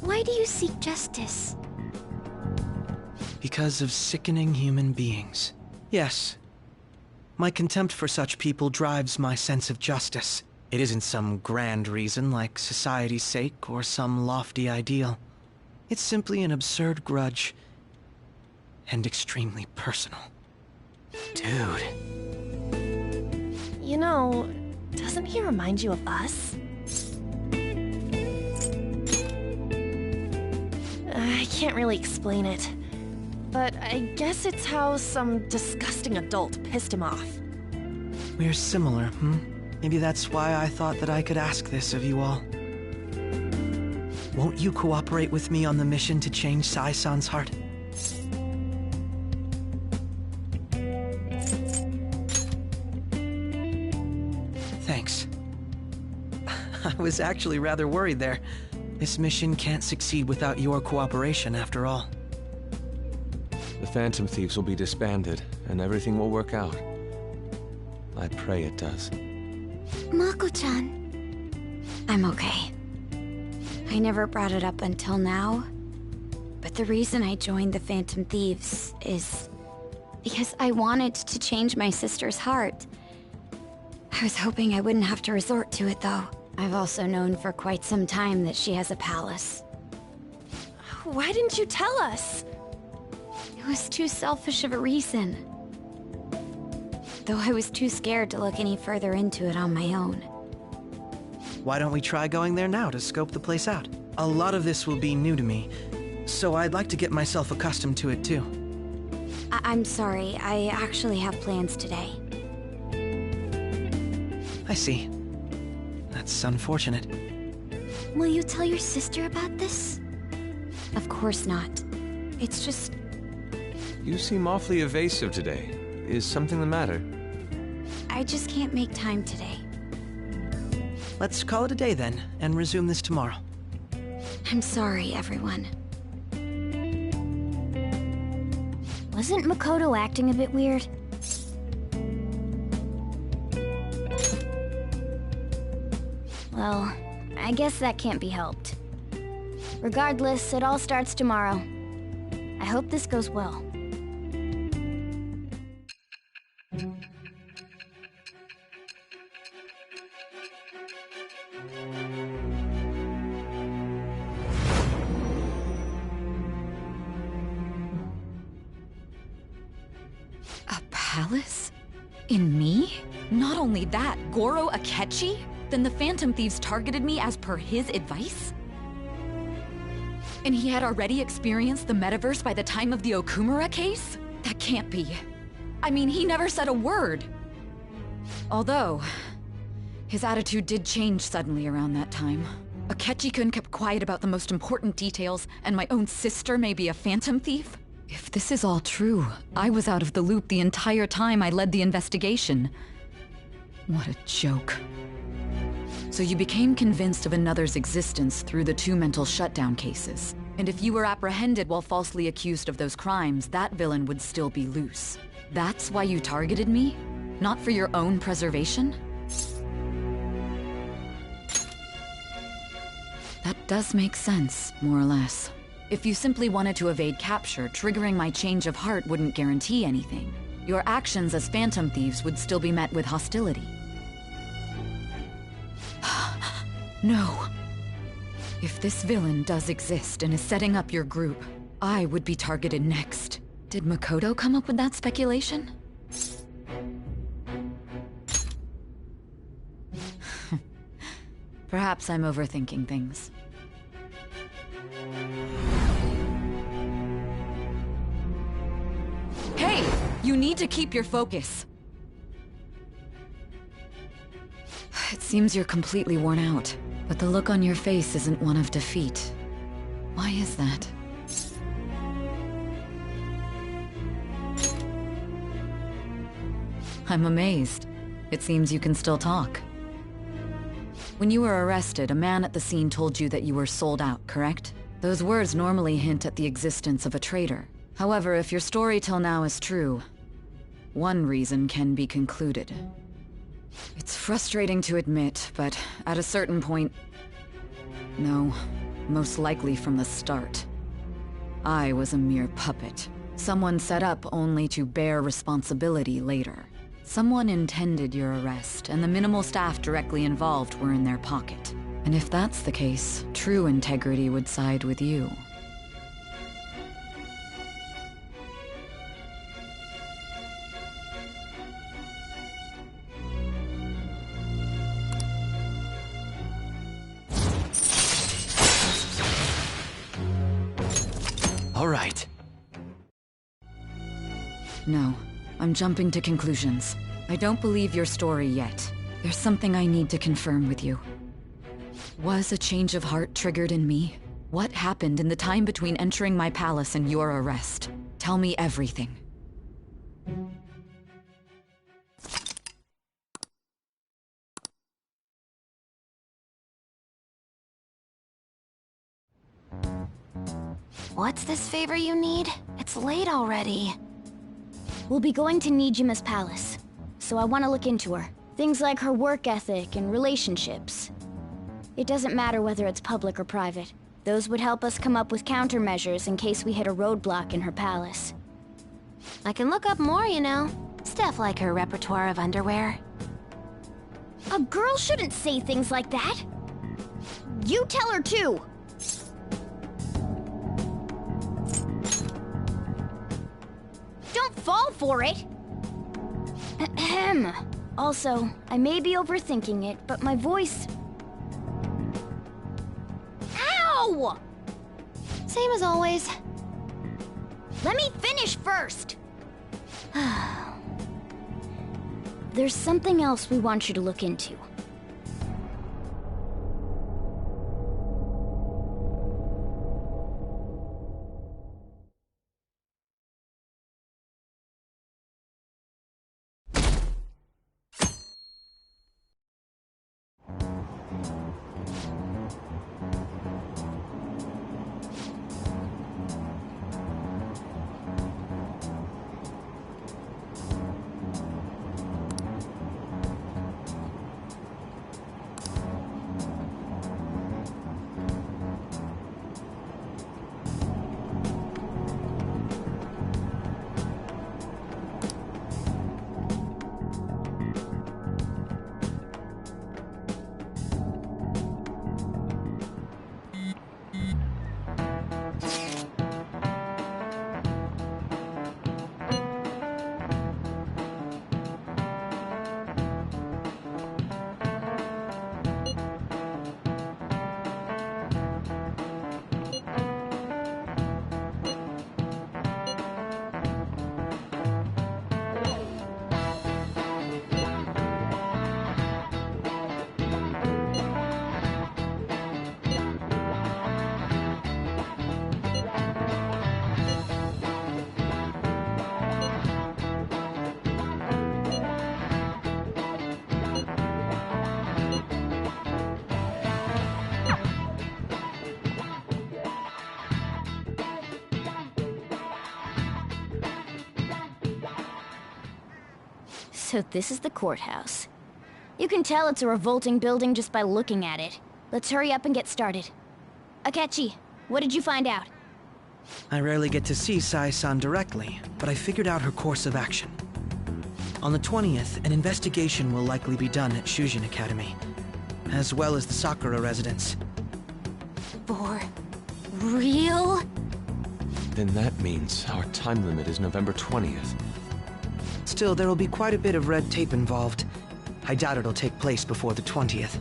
Why do you seek justice? Because of sickening human beings. Yes. My contempt for such people drives my sense of justice. It isn't some grand reason like society's sake or some lofty ideal. It's simply an absurd grudge. And extremely personal. Dude. You know, doesn't he remind you of us? I can't really explain it. But I guess it's how some disgusting adult pissed him off. We're similar, Maybe that's why I thought that I could ask this of you all. Won't you cooperate with me on the mission to change Sai-san's heart? Thanks. I was actually rather worried there. This mission can't succeed without your cooperation, after all. The Phantom Thieves will be disbanded, and everything will work out. I pray it does. Mako-chan. I'm okay. I never brought it up until now, but the reason I joined the Phantom Thieves is because I wanted to change my sister's heart. I was hoping I wouldn't have to resort to it, though. I've also known for quite some time that she has a palace. Why didn't you tell us? It was too selfish of a reason. Though I was too scared to look any further into it on my own. Why don't we try going there now to scope the place out? A lot of this will be new to me, so I'd like to get myself accustomed to it too. I'm sorry, I actually have plans today. I see. That's unfortunate. Will you tell your sister about this? Of course not. It's just... You seem awfully evasive today. Is something the matter? I just can't make time today. Let's call it a day then, and resume this tomorrow. I'm sorry, everyone. Wasn't Makoto acting a bit weird? Well, I guess that can't be helped. Regardless, it all starts tomorrow. I hope this goes well. A palace? In me? Not only that, Goro Akechi? Then the Phantom Thieves targeted me as per his advice? And he had already experienced the metaverse by the time of the Okumura case? That can't be. I mean, he never said a word. Although, his attitude did change suddenly around that time. Akechi-kun kept quiet about the most important details, and my own sister may be a Phantom Thief? If this is all true, I was out of the loop the entire time I led the investigation. What a joke. So you became convinced of another's existence through the 2 mental shutdown cases. And if you were apprehended while falsely accused of those crimes, that villain would still be loose. That's why you targeted me? Not for your own preservation? That does make sense, more or less. If you simply wanted to evade capture, triggering my change of heart wouldn't guarantee anything. Your actions as Phantom Thieves would still be met with hostility. No. If this villain does exist and is setting up your group, I would be targeted next. Did Makoto come up with that speculation? Perhaps I'm overthinking things. Hey! You need to keep your focus. It seems you're completely worn out, but the look on your face isn't one of defeat. Why is that? I'm amazed. It seems you can still talk. When you were arrested, a man at the scene told you that you were sold out, correct? Those words normally hint at the existence of a traitor. However, if your story till now is true, one reason can be concluded. It's frustrating to admit, but at a certain point... No, most likely from the start. I was a mere puppet. Someone set up only to bear responsibility later. Someone intended your arrest, and the minimal staff directly involved were in their pocket. And if that's the case, true integrity would side with you. All right. No, I'm jumping to conclusions. I don't believe your story yet. There's something I need to confirm with you. Was a change of heart triggered in me? What happened in the time between entering my palace and your arrest? Tell me everything. What's this favor you need? It's late already. We'll be going to Nijima's palace, so I want to look into her. Things like her work ethic and relationships. It doesn't matter whether it's public or private. Those would help us come up with countermeasures in case we hit a roadblock in her palace. I can look up more, you know. Stuff like her repertoire of underwear. A girl shouldn't say things like that. You tell her too. Don't fall for it. Ahem. Also, I may be overthinking it, but my voice... Ow! Same as always. Let me finish first. There's something else we want you to look into. So this is the courthouse. You can tell it's a revolting building just by looking at it. Let's hurry up and get started. Akechi, what did you find out? I rarely get to see Sai-san directly, but I figured out her course of action. On the 20th, an investigation will likely be done at Shujin Academy, as well as the Sakura residence. For real? Then that means our time limit is November 20th. Still, there will be quite a bit of red tape involved. I doubt it'll take place before the 20th.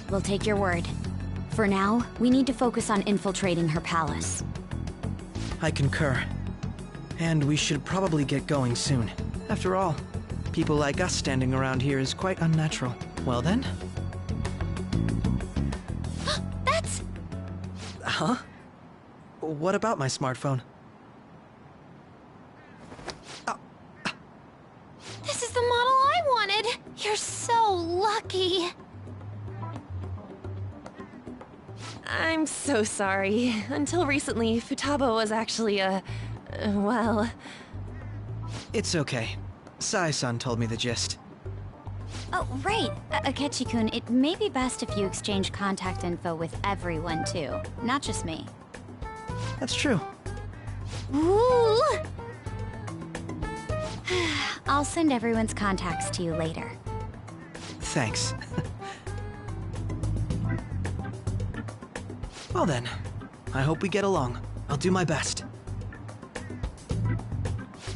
We'll take your word. For now, we need to focus on infiltrating her palace. I concur. And we should probably get going soon. After all, people like us standing around here is quite unnatural. Well then? That's... Huh? What about my smartphone? This is the model I wanted! You're so lucky! I'm so sorry. Until recently, Futaba was actually well... It's okay. Sai-san told me the gist. Oh, right. Akechi-kun, it may be best if you exchange contact info with everyone, too. Not just me. That's true. Ooh! I'll send everyone's contacts to you later. Thanks. Well then, I hope we get along. I'll do my best.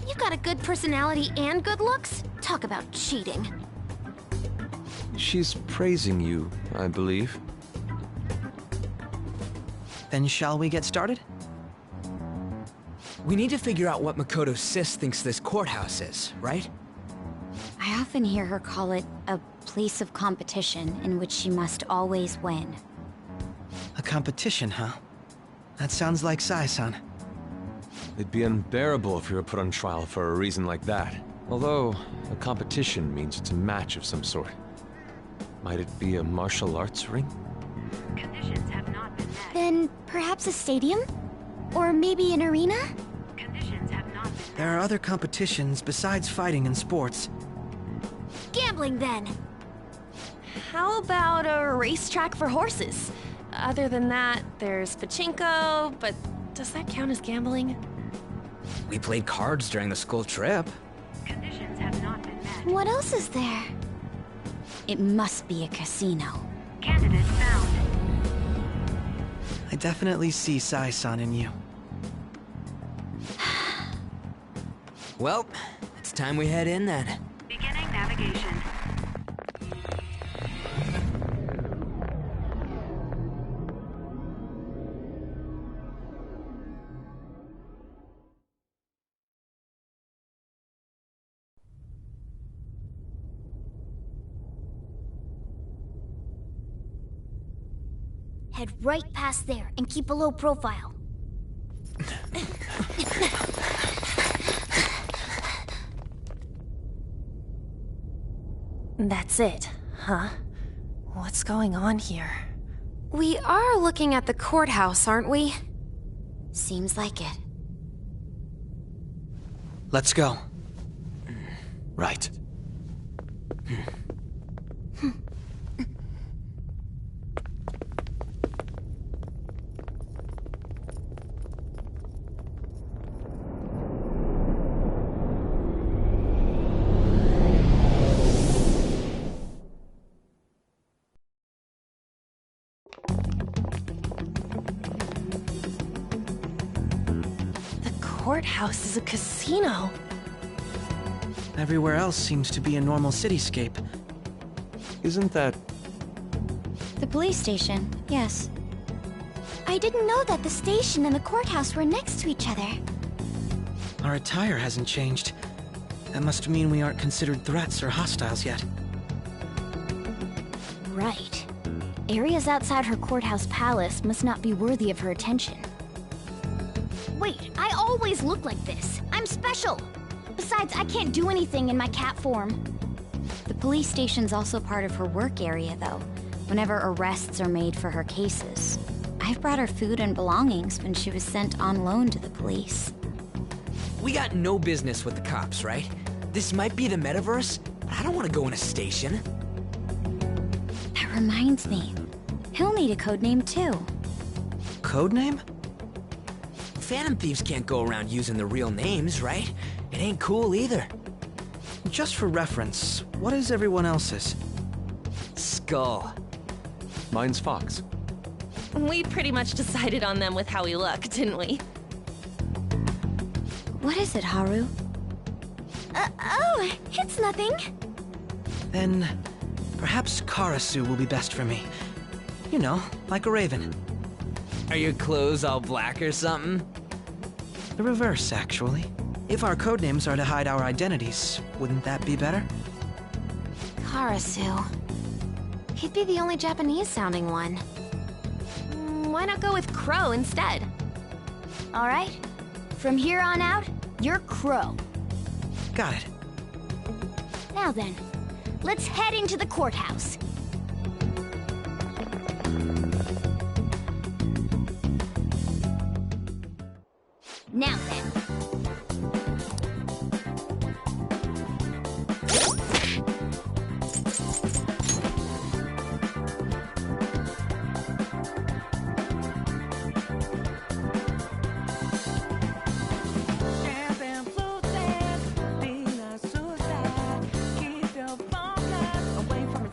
You got a good personality and good looks? Talk about cheating. She's praising you, I believe. Then shall we get started? We need to figure out what Makoto's sis thinks this courthouse is, right? I often hear her call it a place of competition in which she must always win. A competition, huh? That sounds like Sai-san. It'd be unbearable if you were put on trial for a reason like that. Although, a competition means it's a match of some sort. Might it be a martial arts ring? Conditions have not been met. Then perhaps a stadium? Or maybe an arena? Conditions have not been met. There are other competitions besides fighting and sports. Gambling, then! How about a racetrack for horses? Other than that, there's pachinko, but does that count as gambling? We played cards during the school trip. Conditions have not been met. What else is there? It must be a casino. Candidate found. I definitely see Sai-san in you. Well, it's time we head in then. Beginning navigation. Head right past there and keep a low profile. That's it, huh? What's going on here? We are looking at the courthouse, aren't we? Seems like it. Let's go. Right. The courthouse is a casino. Everywhere else seems to be a normal cityscape. Isn't that... The police station, yes. I didn't know that the station and the courthouse were next to each other. Our attire hasn't changed. That must mean we aren't considered threats or hostiles yet. Right. Areas outside her courthouse palace must not be worthy of her attention. Wait, I always look like this. I'm special. Besides, I can't do anything in my cat form. The police station's also part of her work area, though, whenever arrests are made for her cases. I've brought her food and belongings when she was sent on loan to the police. We got no business with the cops, right? This might be the metaverse, but I don't want to go in a station. That reminds me. He'll need a codename, too. Codename? Phantom thieves can't go around using their real names, right? It ain't cool either. Just for reference, what is everyone else's? Skull. Mine's Fox. We pretty much decided on them with how we look, didn't we? What is it, Haru? Oh, it's nothing. Then, perhaps Karasu will be best for me. You know, like a raven. Are your clothes all black or something? The reverse, actually. If our codenames are to hide our identities, wouldn't that be better? Karasu. He'd be the only Japanese-sounding one. Why not go with Crow instead? All right. From here on out, you're Crow. Got it. Now then, let's head into the courthouse. Now then. Keep your phone away from a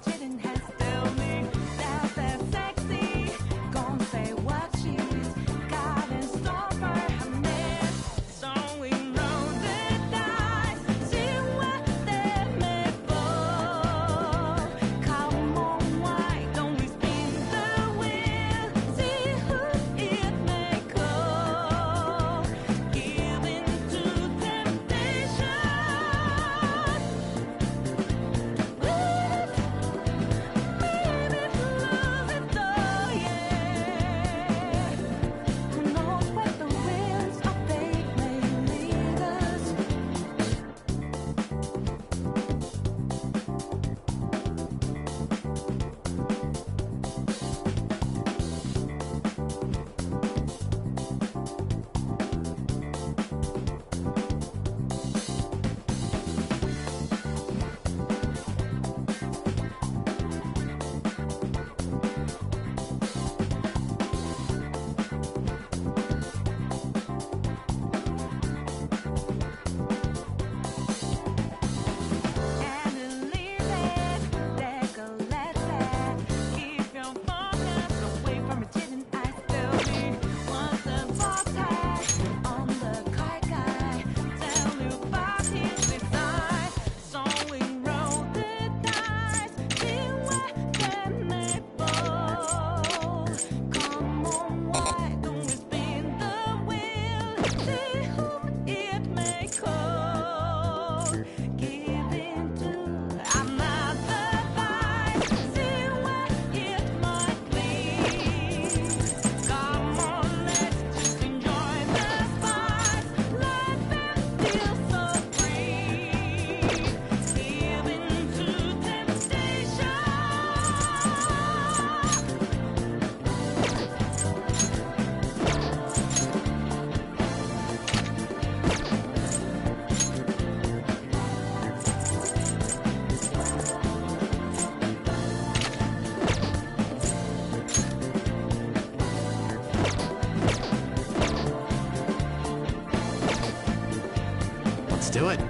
do it.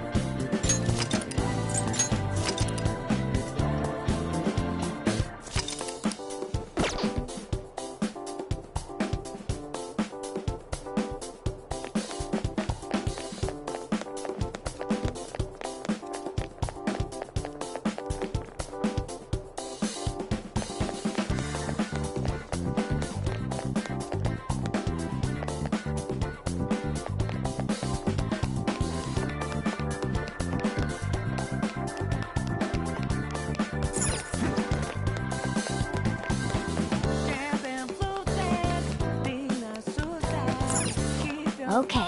Okay.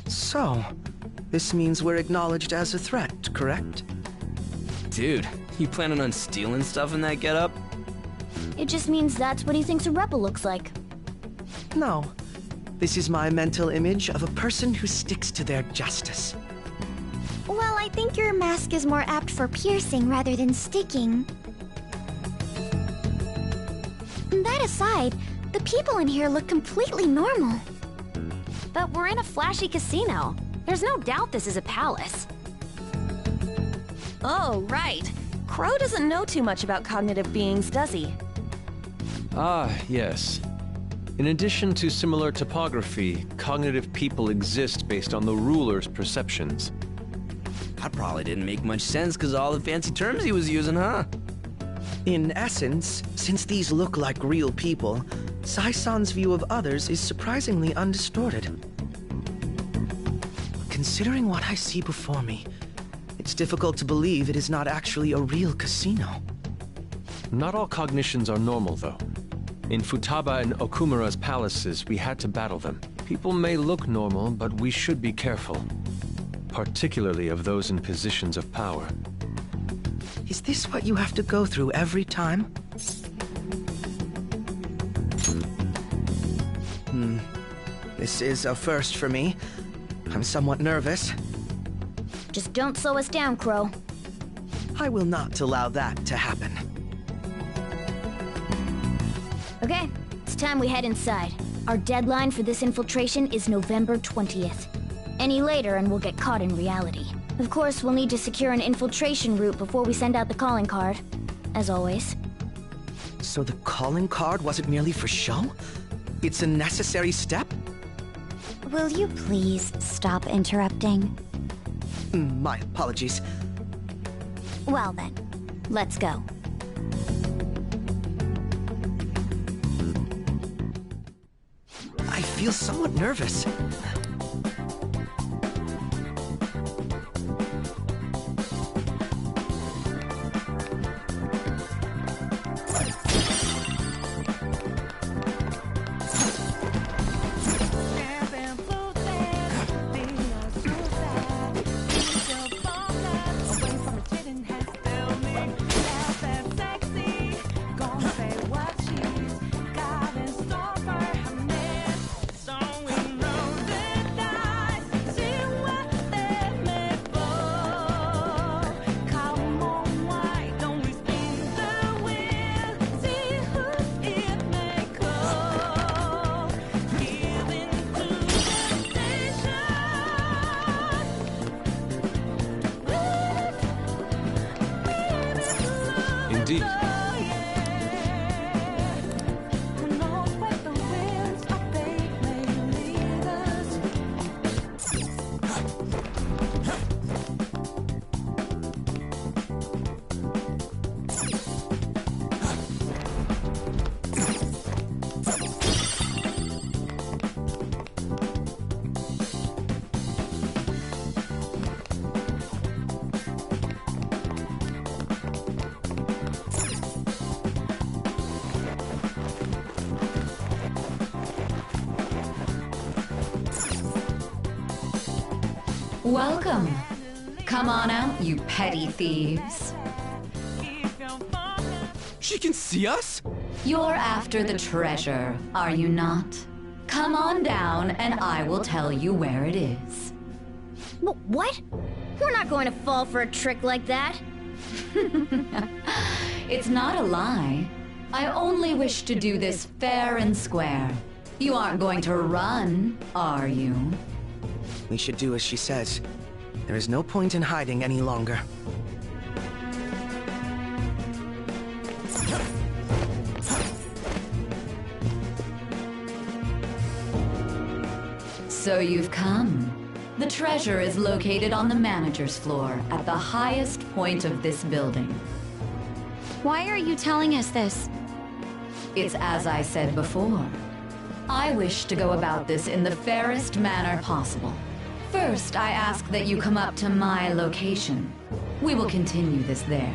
So, this means we're acknowledged as a threat, correct? Dude, you planning on stealing stuff in that getup? It just means that's what he thinks a rebel looks like. No. This is my mental image of a person who sticks to their justice. Well, I think your mask is more apt for piercing rather than sticking. That aside, the people in here look completely normal. But we're in a flashy casino. There's no doubt this is a palace. Oh, right. Crow doesn't know too much about cognitive beings, does he? Ah, yes. In addition to similar topography, cognitive people exist based on the ruler's perceptions. That probably didn't make much sense because all the fancy terms he was using, huh? In essence, since these look like real people, Sai-san's view of others is surprisingly undistorted. Considering what I see before me, it's difficult to believe it is not actually a real casino. Not all cognitions are normal, though. In Futaba and Okumura's palaces, we had to battle them. People may look normal, but we should be careful. Particularly of those in positions of power. Is this what you have to go through every time? This is a first for me. I'm somewhat nervous. Just don't slow us down, Crow. I will not allow that to happen. Okay, it's time we head inside. Our deadline for this infiltration is November 20th. Any later and we'll get caught in reality. Of course, we'll need to secure an infiltration route before we send out the calling card. As always. So the calling card wasn't merely for show? It's a necessary step? Will you please stop interrupting? My apologies. Well then, let's go. I feel somewhat nervous. Indeed. Welcome. Come on out, you petty thieves. She can see us? You're after the treasure, are you not? Come on down and I will tell you where it is. What? We're not going to fall for a trick like that. It's not a lie. I only wish to do this fair and square. You aren't going to run, are you? We should do as she says. There is no point in hiding any longer. So you've come. The treasure is located on the manager's floor, at the highest point of this building. Why are you telling us this? It's as I said before. I wish to go about this in the fairest manner possible. First, I ask that you come up to my location. We will continue this there.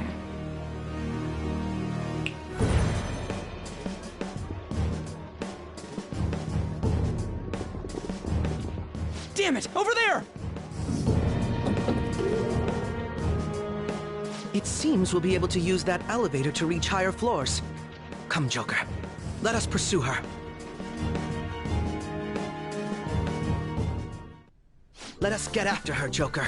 Damn it! Over there! It seems we'll be able to use that elevator to reach higher floors. Come, Joker. Let us pursue her. Let us get after her, Joker.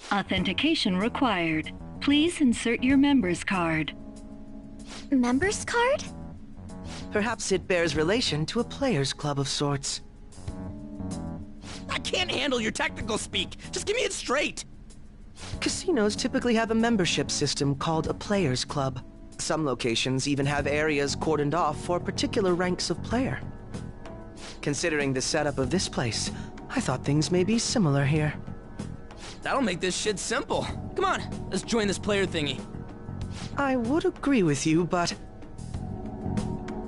Authentication required. Please insert your member's card. Member's card? Perhaps it bears relation to a players' club of sorts. I can't handle your technical speak. Just give me it straight. Casinos typically have a membership system called a players' club. Some locations even have areas cordoned off for particular ranks of player. Considering the setup of this place, I thought things may be similar here. That'll make this shit simple. Come on, let's join this player thingy. I would agree with you, but...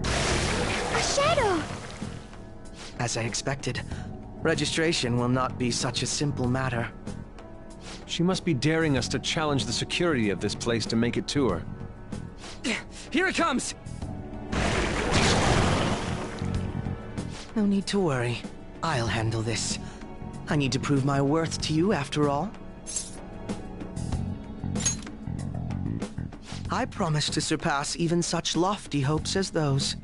A shadow! As I expected, registration will not be such a simple matter. She must be daring us to challenge the security of this place to make it to her. Here it comes! No need to worry. I'll handle this. I need to prove my worth to you, after all. I promise to surpass even such lofty hopes as those.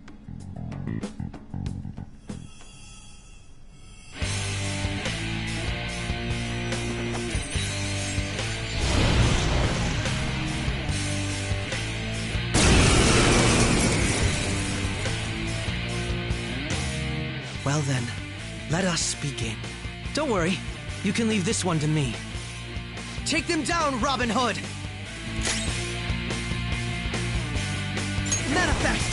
Well then, let us begin. Don't worry, you can leave this one to me. Take them down, Robin Hood! Manifest!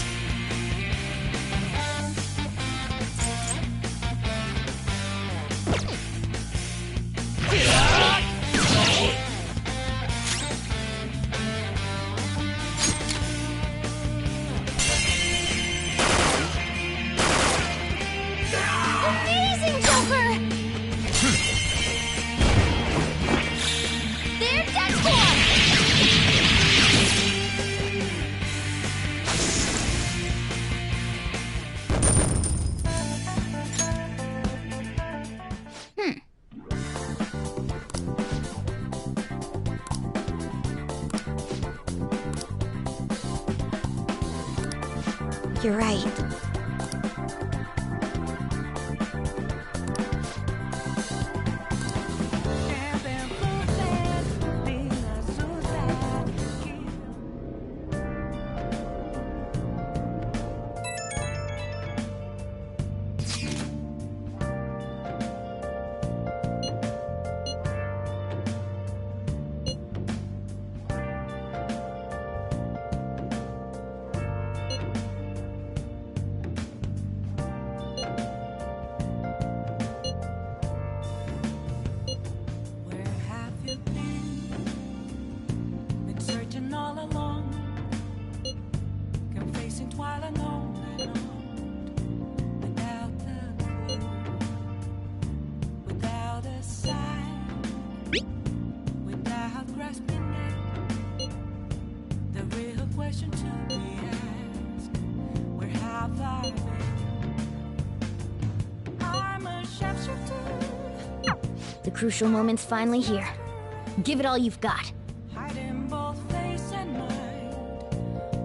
Amazing, Joker! They're dead squad! You're right. The crucial moment's finally here. Give it all you've got. Hiding both face and mind,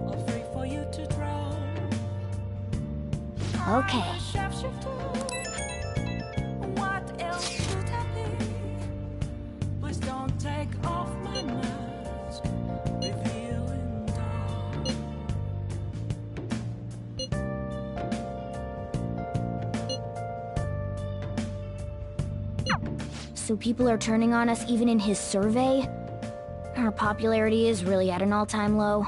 all free for you to draw. Okay. I'm a shapeshifter. What else could I be? Please don't take off my mask, revealing dawn. So people are turning on us even in his survey? Our popularity is really at an all-time low.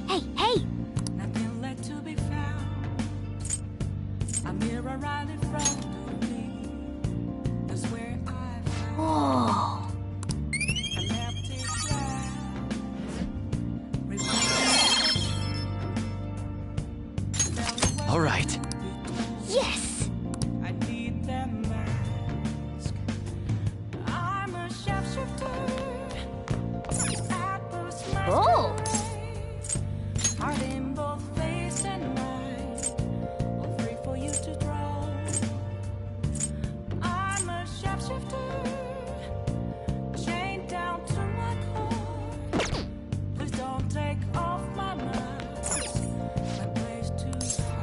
Hey, hey! Nothing left to be found. A mirror right in front of me. That's where I found Whoa! an empty glass. All right. Yes! I need that mask. I'm a shapeshifter. At first Oh! heart in both face and mind, all free for you to draw. I'm a shapeshifter, chained down to my core. Please don't take off my mask, my place to hide.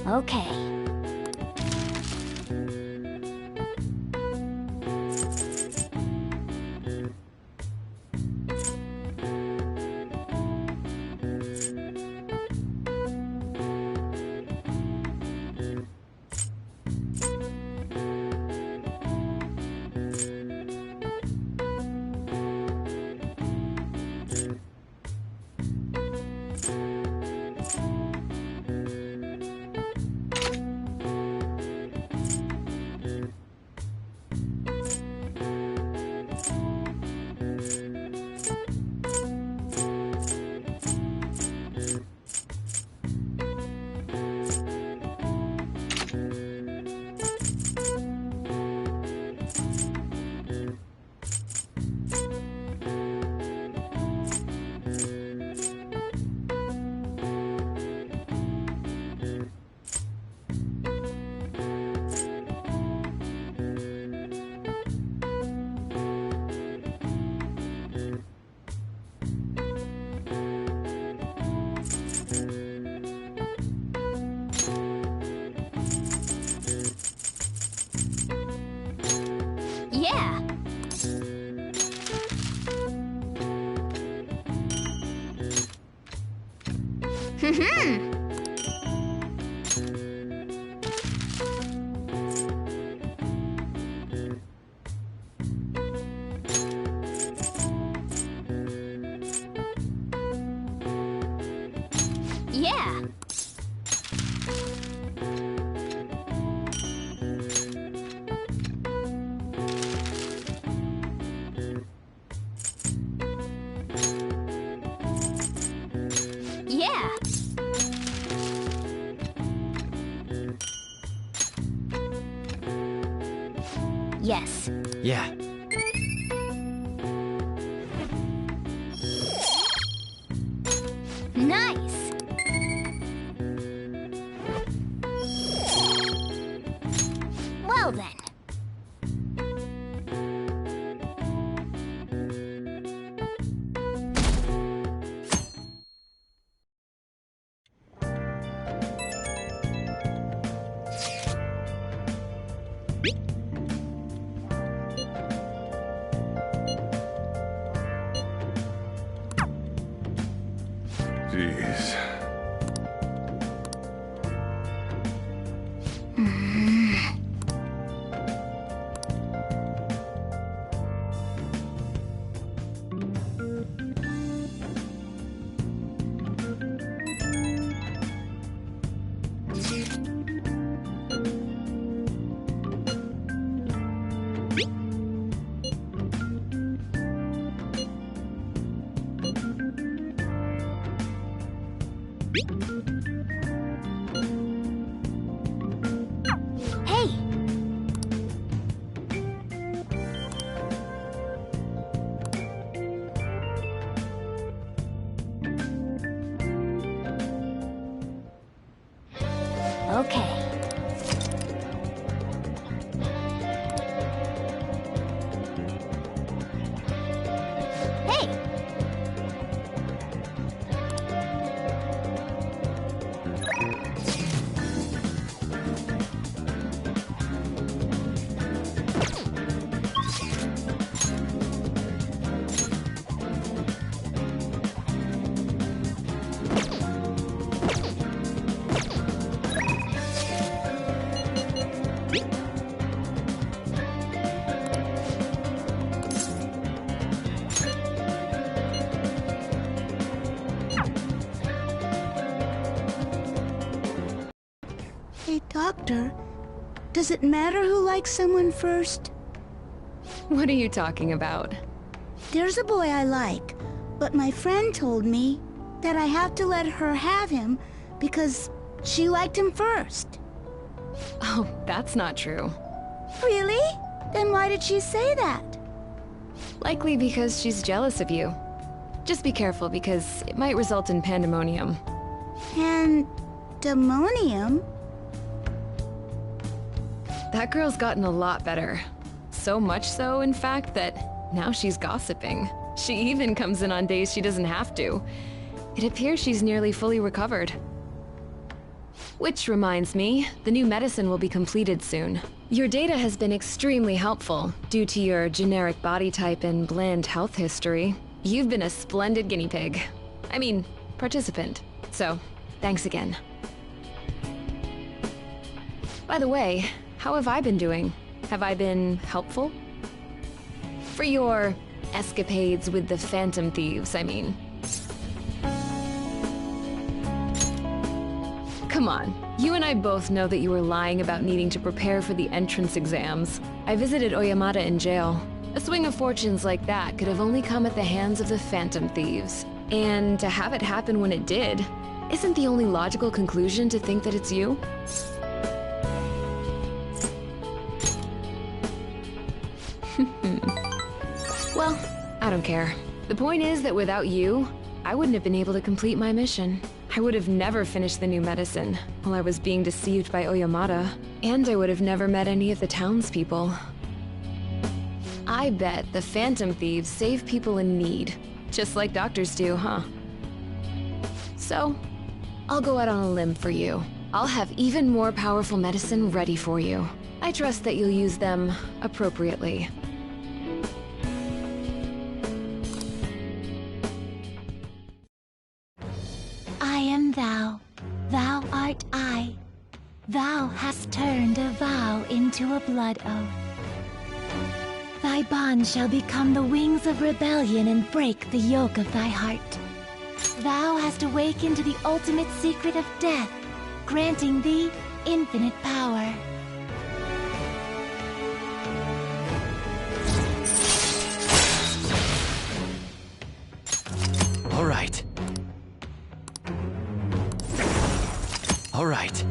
Okay. Yeah! Yeah! Yeah! Yes. Yeah. Nice! Well then. Jeez. Hey! Okay. Hey! Hey, Doctor, does it matter who likes someone first? What are you talking about? There's a boy I like, but my friend told me that I have to let her have him because she liked him first. Oh, that's not true. Really? Then why did she say that? Likely because she's jealous of you. Just be careful because it might result in pandemonium. Pandemonium? That girl's gotten a lot better. So much so, in fact, that now she's gossiping. She even comes in on days she doesn't have to. It appears she's nearly fully recovered. Which reminds me, the new medicine will be completed soon. Your data has been extremely helpful due to your generic body type and bland health history. You've been a splendid guinea pig. I mean, participant. So, thanks again. By the way, how have I been doing? Have I been helpful? For your escapades with the Phantom Thieves, I mean. Come on, you and I both know that you were lying about needing to prepare for the entrance exams. I visited Oyamata in jail. A swing of fortunes like that could have only come at the hands of the Phantom Thieves. And to have it happen when it did, isn't the only logical conclusion to think that it's you? Well, I don't care. The point is that without you, I wouldn't have been able to complete my mission. I would have never finished the new medicine while I was being deceived by Oyamata, and I would have never met any of the townspeople. I bet the Phantom Thieves save people in need, just like doctors do, huh? So, I'll go out on a limb for you. I'll have even more powerful medicine ready for you. I trust that you'll use them appropriately. I am thou, thou art I. Thou hast turned a vow into a blood oath. Thy bond shall become the wings of rebellion and break the yoke of thy heart. Thou hast awakened to the ultimate secret of death, granting thee infinite power. All right. All right.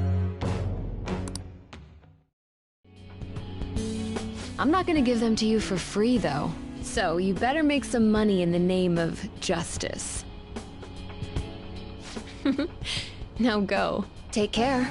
I'm not gonna give them to you for free, though. So you better make some money in the name of justice. Now go. Take care.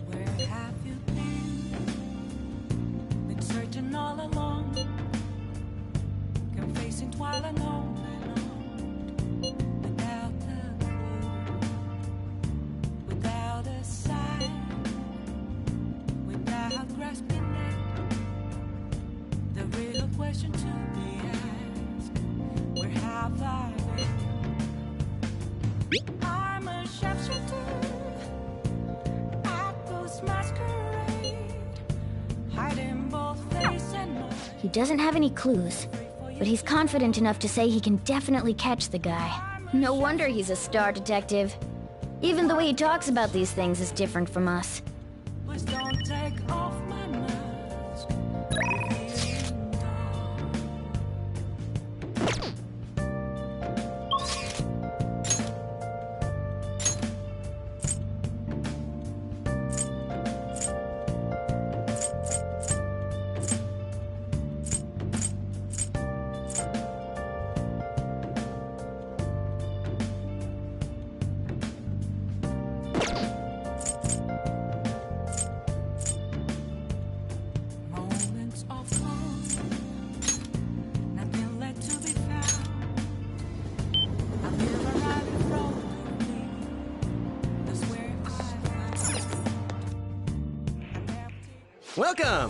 Where have you been? Been searching all along, confessing while alone without a clue, without a sign, without grasping it. The real question to be asked: where have I been? I'm a sharpshooter. He doesn't have any clues, but he's confident enough to say he can definitely catch the guy. No wonder he's a star detective. Even the way he talks about these things is different from us. Please don't take off my mask. Moments of calm, nothing left to be found. I feel alive in front of me. That's where Welcome!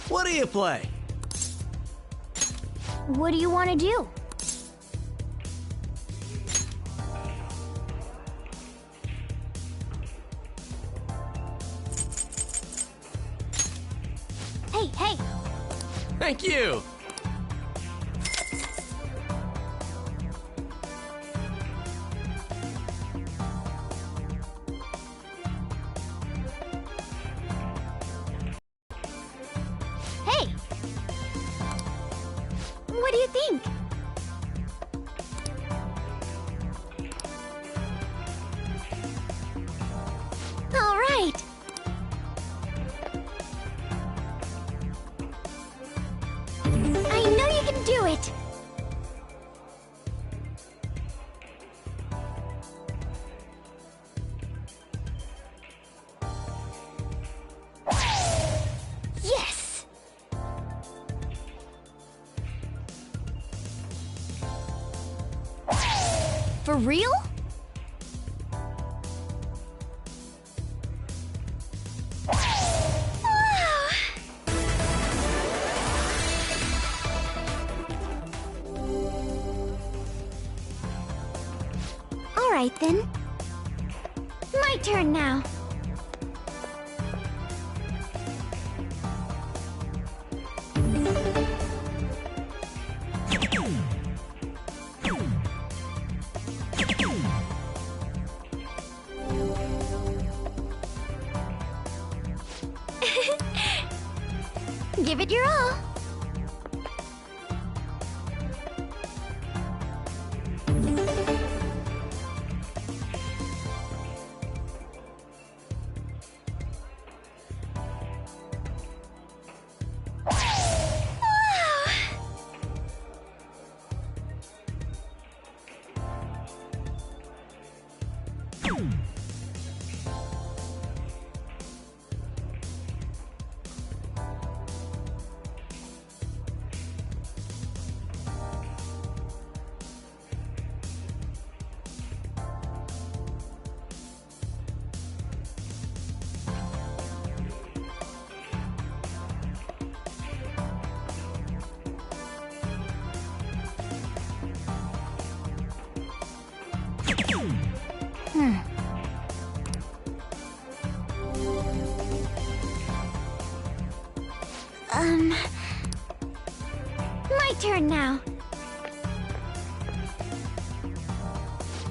What do you play? What do you want to do? Hey, hey! Thank you! Hey! What do you think? All right! I know you can do it! Yes! For real? Wow! All right then. My turn now. Give it your all.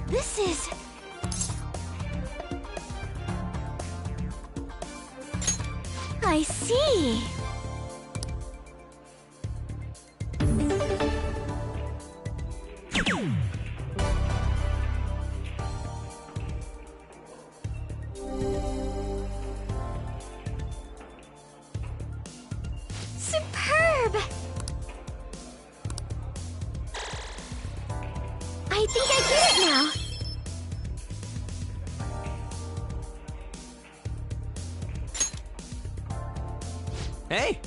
This is... I see. Superb! I think I get it now. Hey!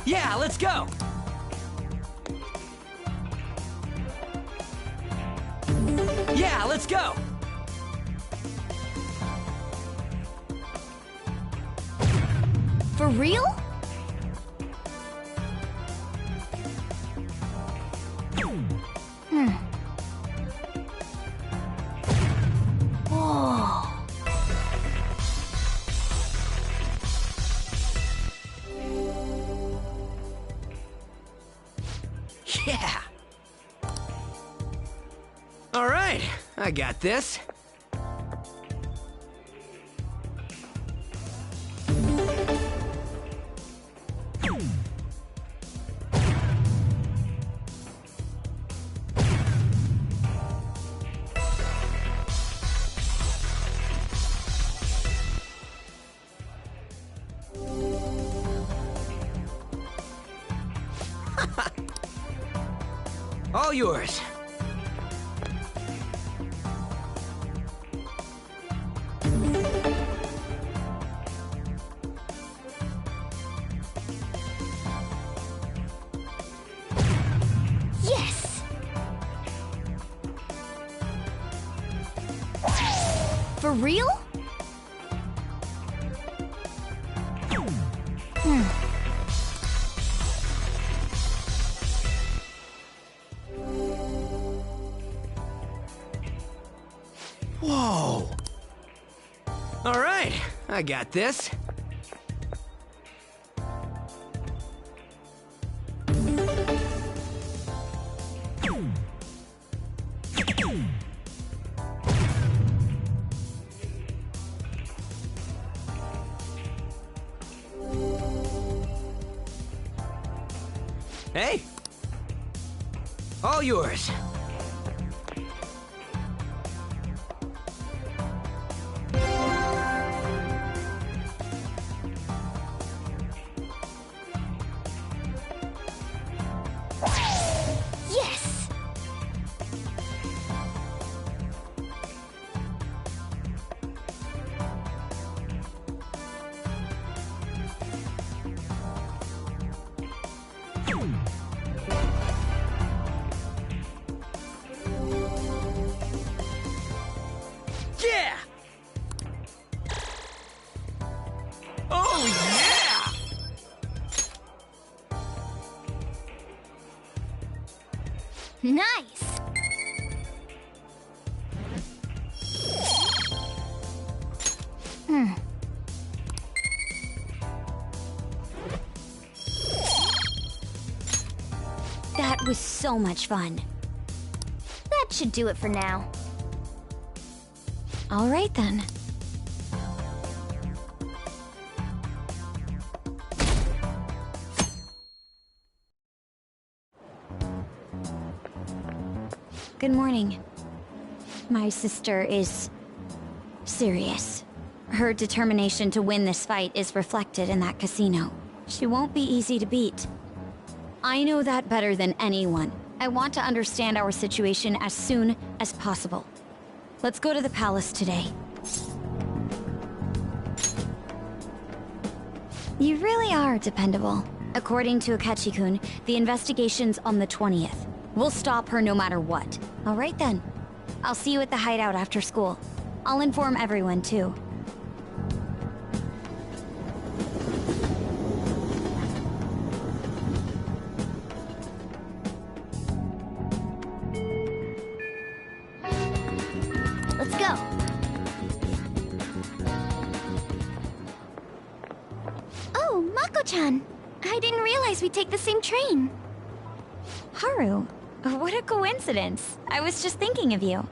Yeah, let's go! Yeah, let's go! For real? Hmm. Whoa. Yeah! Alright, I got this. All yours. Yes! For real? Whoa! Alright, I got this. Hey! All yours. Yes! Yeah! Oh, yeah! Nice! That was so much fun. That should do it for now. All right then. Good morning. My sister is serious. Her determination to win this fight is reflected in that casino. She won't be easy to beat. I know that better than anyone. I want to understand our situation as soon as possible. Let's go to the palace today. You really are dependable. According to Akechi-kun, the investigation's on the 20th. We'll stop her no matter what. All right then. I'll see you at the hideout after school. I'll inform everyone too. Let's go. Oh, Mako-chan. I didn't realize we'd take the same train. Haru, what a coincidence. I was just thinking of you.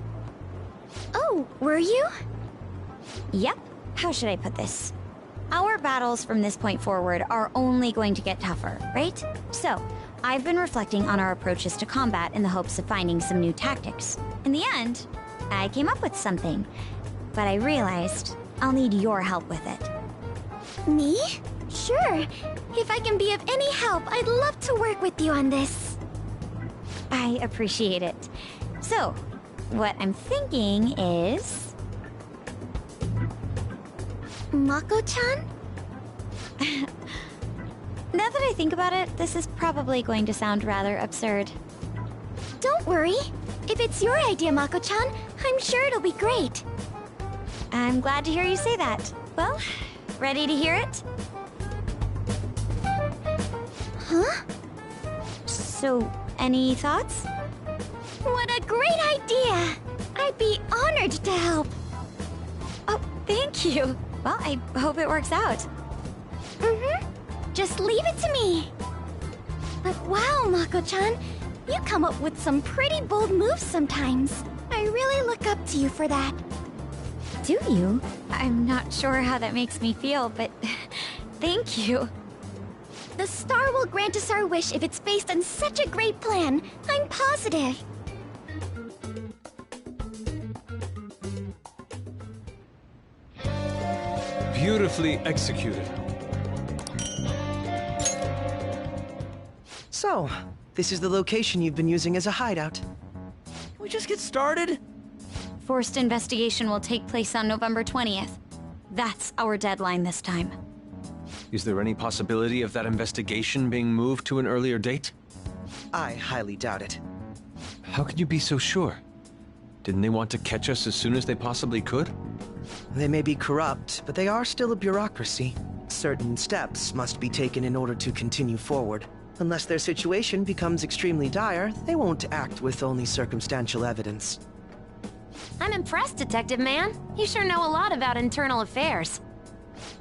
Oh, were you? Yep. How should I put this? Our battles from this point forward are only going to get tougher, right? So, I've been reflecting on our approaches to combat in the hopes of finding some new tactics. In the end, I came up with something, but I realized I'll need your help with it. Me? Sure. If I can be of any help, I'd love to work with you on this. I appreciate it. So, what I'm thinking is... Mako-chan? Now that I think about it, this is probably going to sound rather absurd. Don't worry. If it's your idea, Mako-chan, I'm sure it'll be great. I'm glad to hear you say that. Well, ready to hear it? Huh? So, any thoughts? What a great idea! I'd be honored to help. Oh, thank you. Well, I hope it works out. Mm-hmm. Just leave it to me. But wow, Mako-chan, you come up with some pretty bold moves sometimes. I really look up to you for that. Do you? I'm not sure how that makes me feel, but thank you. The star will grant us our wish if it's based on such a great plan. I'm positive. Beautifully executed. So, this is the location you've been using as a hideout. Can we just get started? Forced investigation will take place on November 20th. That's our deadline this time. Is there any possibility of that investigation being moved to an earlier date? I highly doubt it. How can you be so sure? Didn't they want to catch us as soon as they possibly could? They may be corrupt, but they are still a bureaucracy. Certain steps must be taken in order to continue forward. Unless their situation becomes extremely dire, they won't act with only circumstantial evidence. I'm impressed, Detective Man. You sure know a lot about internal affairs.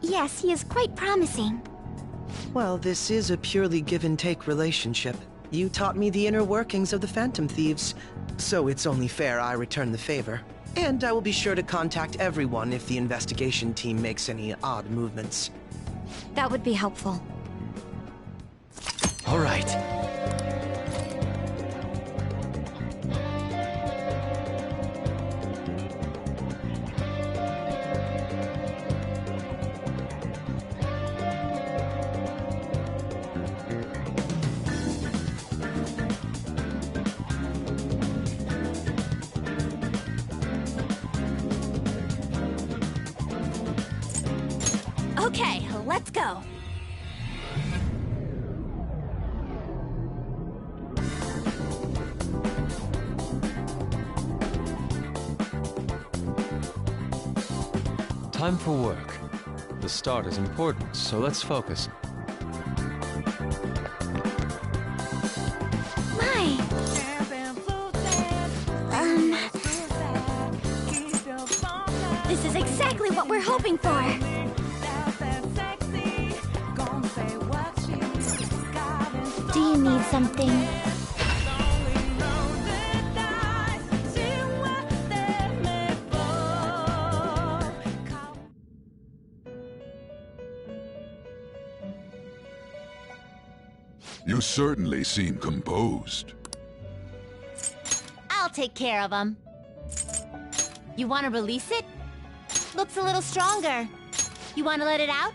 Yes, he is quite promising. Well, this is a purely give-and-take relationship. You taught me the inner workings of the Phantom Thieves, so it's only fair I return the favor. And I will be sure to contact everyone if the investigation team makes any odd movements. That would be helpful. All right. Okay, let's go. Time for work. The start is important, so let's focus. My. This is exactly what we're hoping for. Do you need something? You certainly seem composed. I'll take care of him. You want to release it? Looks a little stronger. You want to let it out?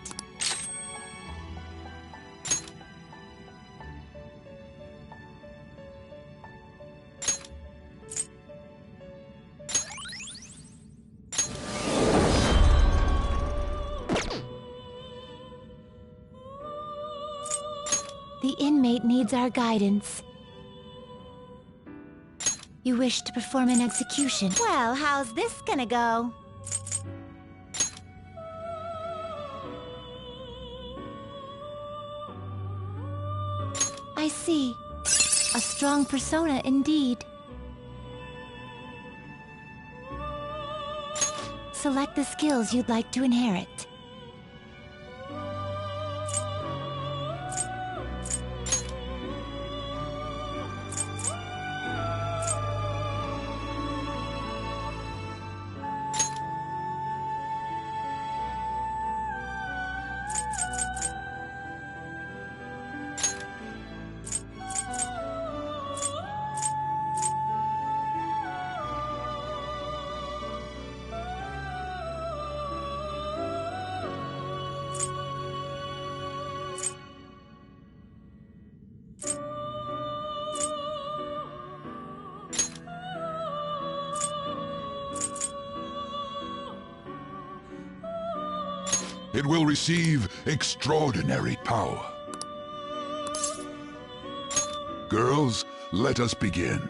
The inmate needs our guidance. You wish to perform an execution. Well, how's this gonna go? I see. A strong persona indeed. Select the skills you'd like to inherit. It will receive extraordinary power. Girls, let us begin.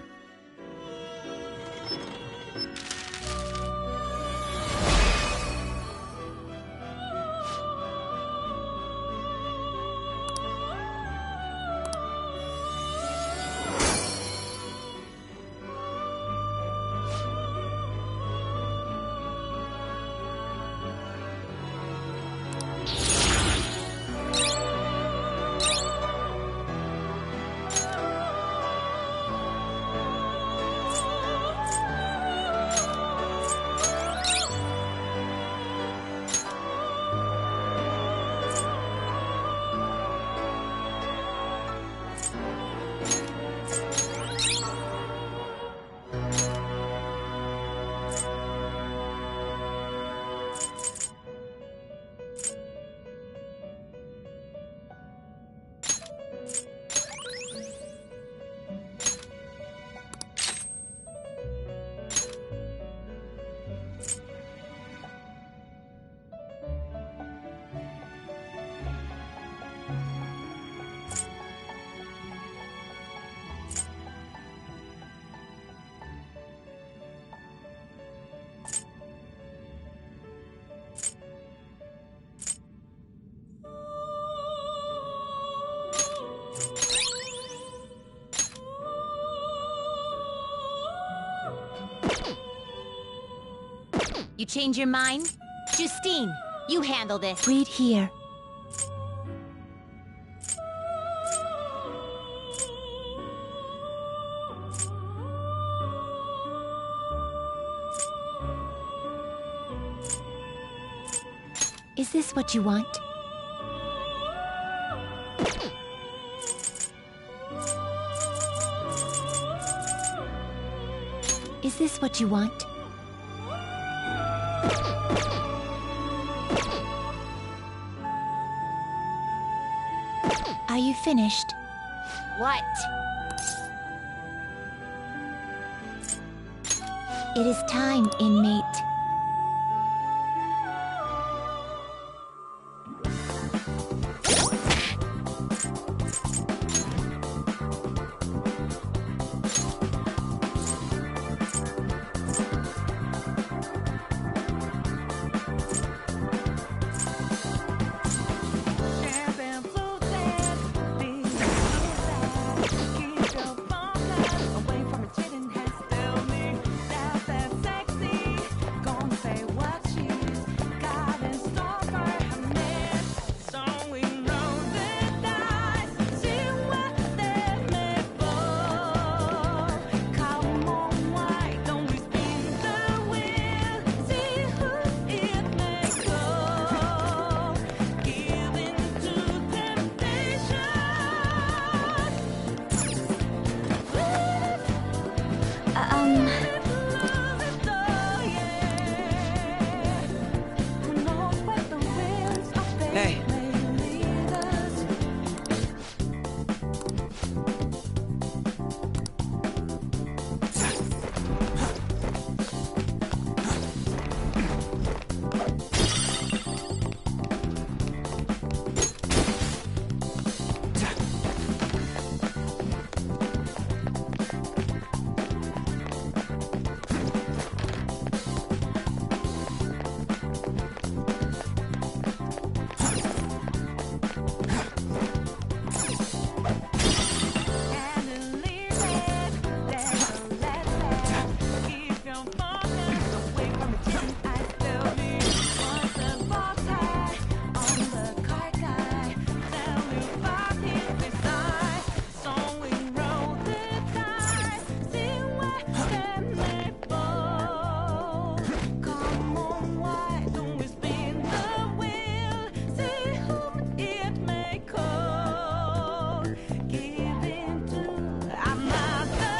You change your mind? Justine, you handle this. Read here. Is this what you want? Is this what you want? Are you finished? What? It is time, inmate. Hey.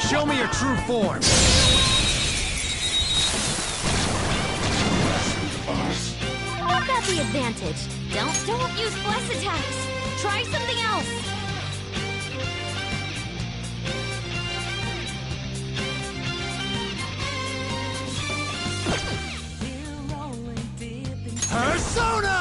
Show me your true form! I've got the advantage. Don't use bless attacks. Try something else. Persona!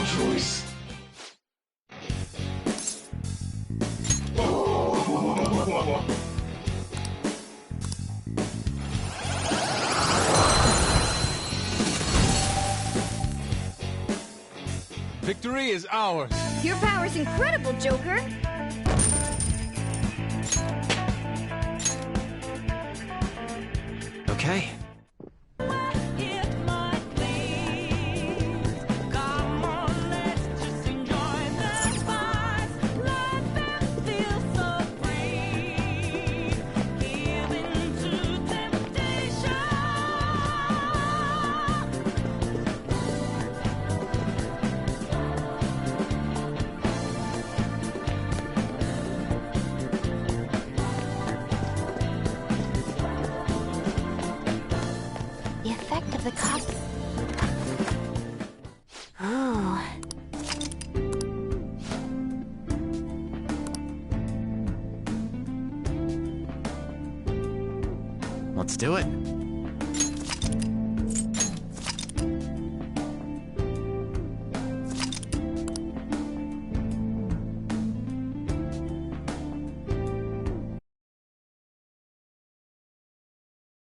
choice. Victory is ours. Your power's incredible, Joker. Okay. The effect of the cup. Oh. Let's do it.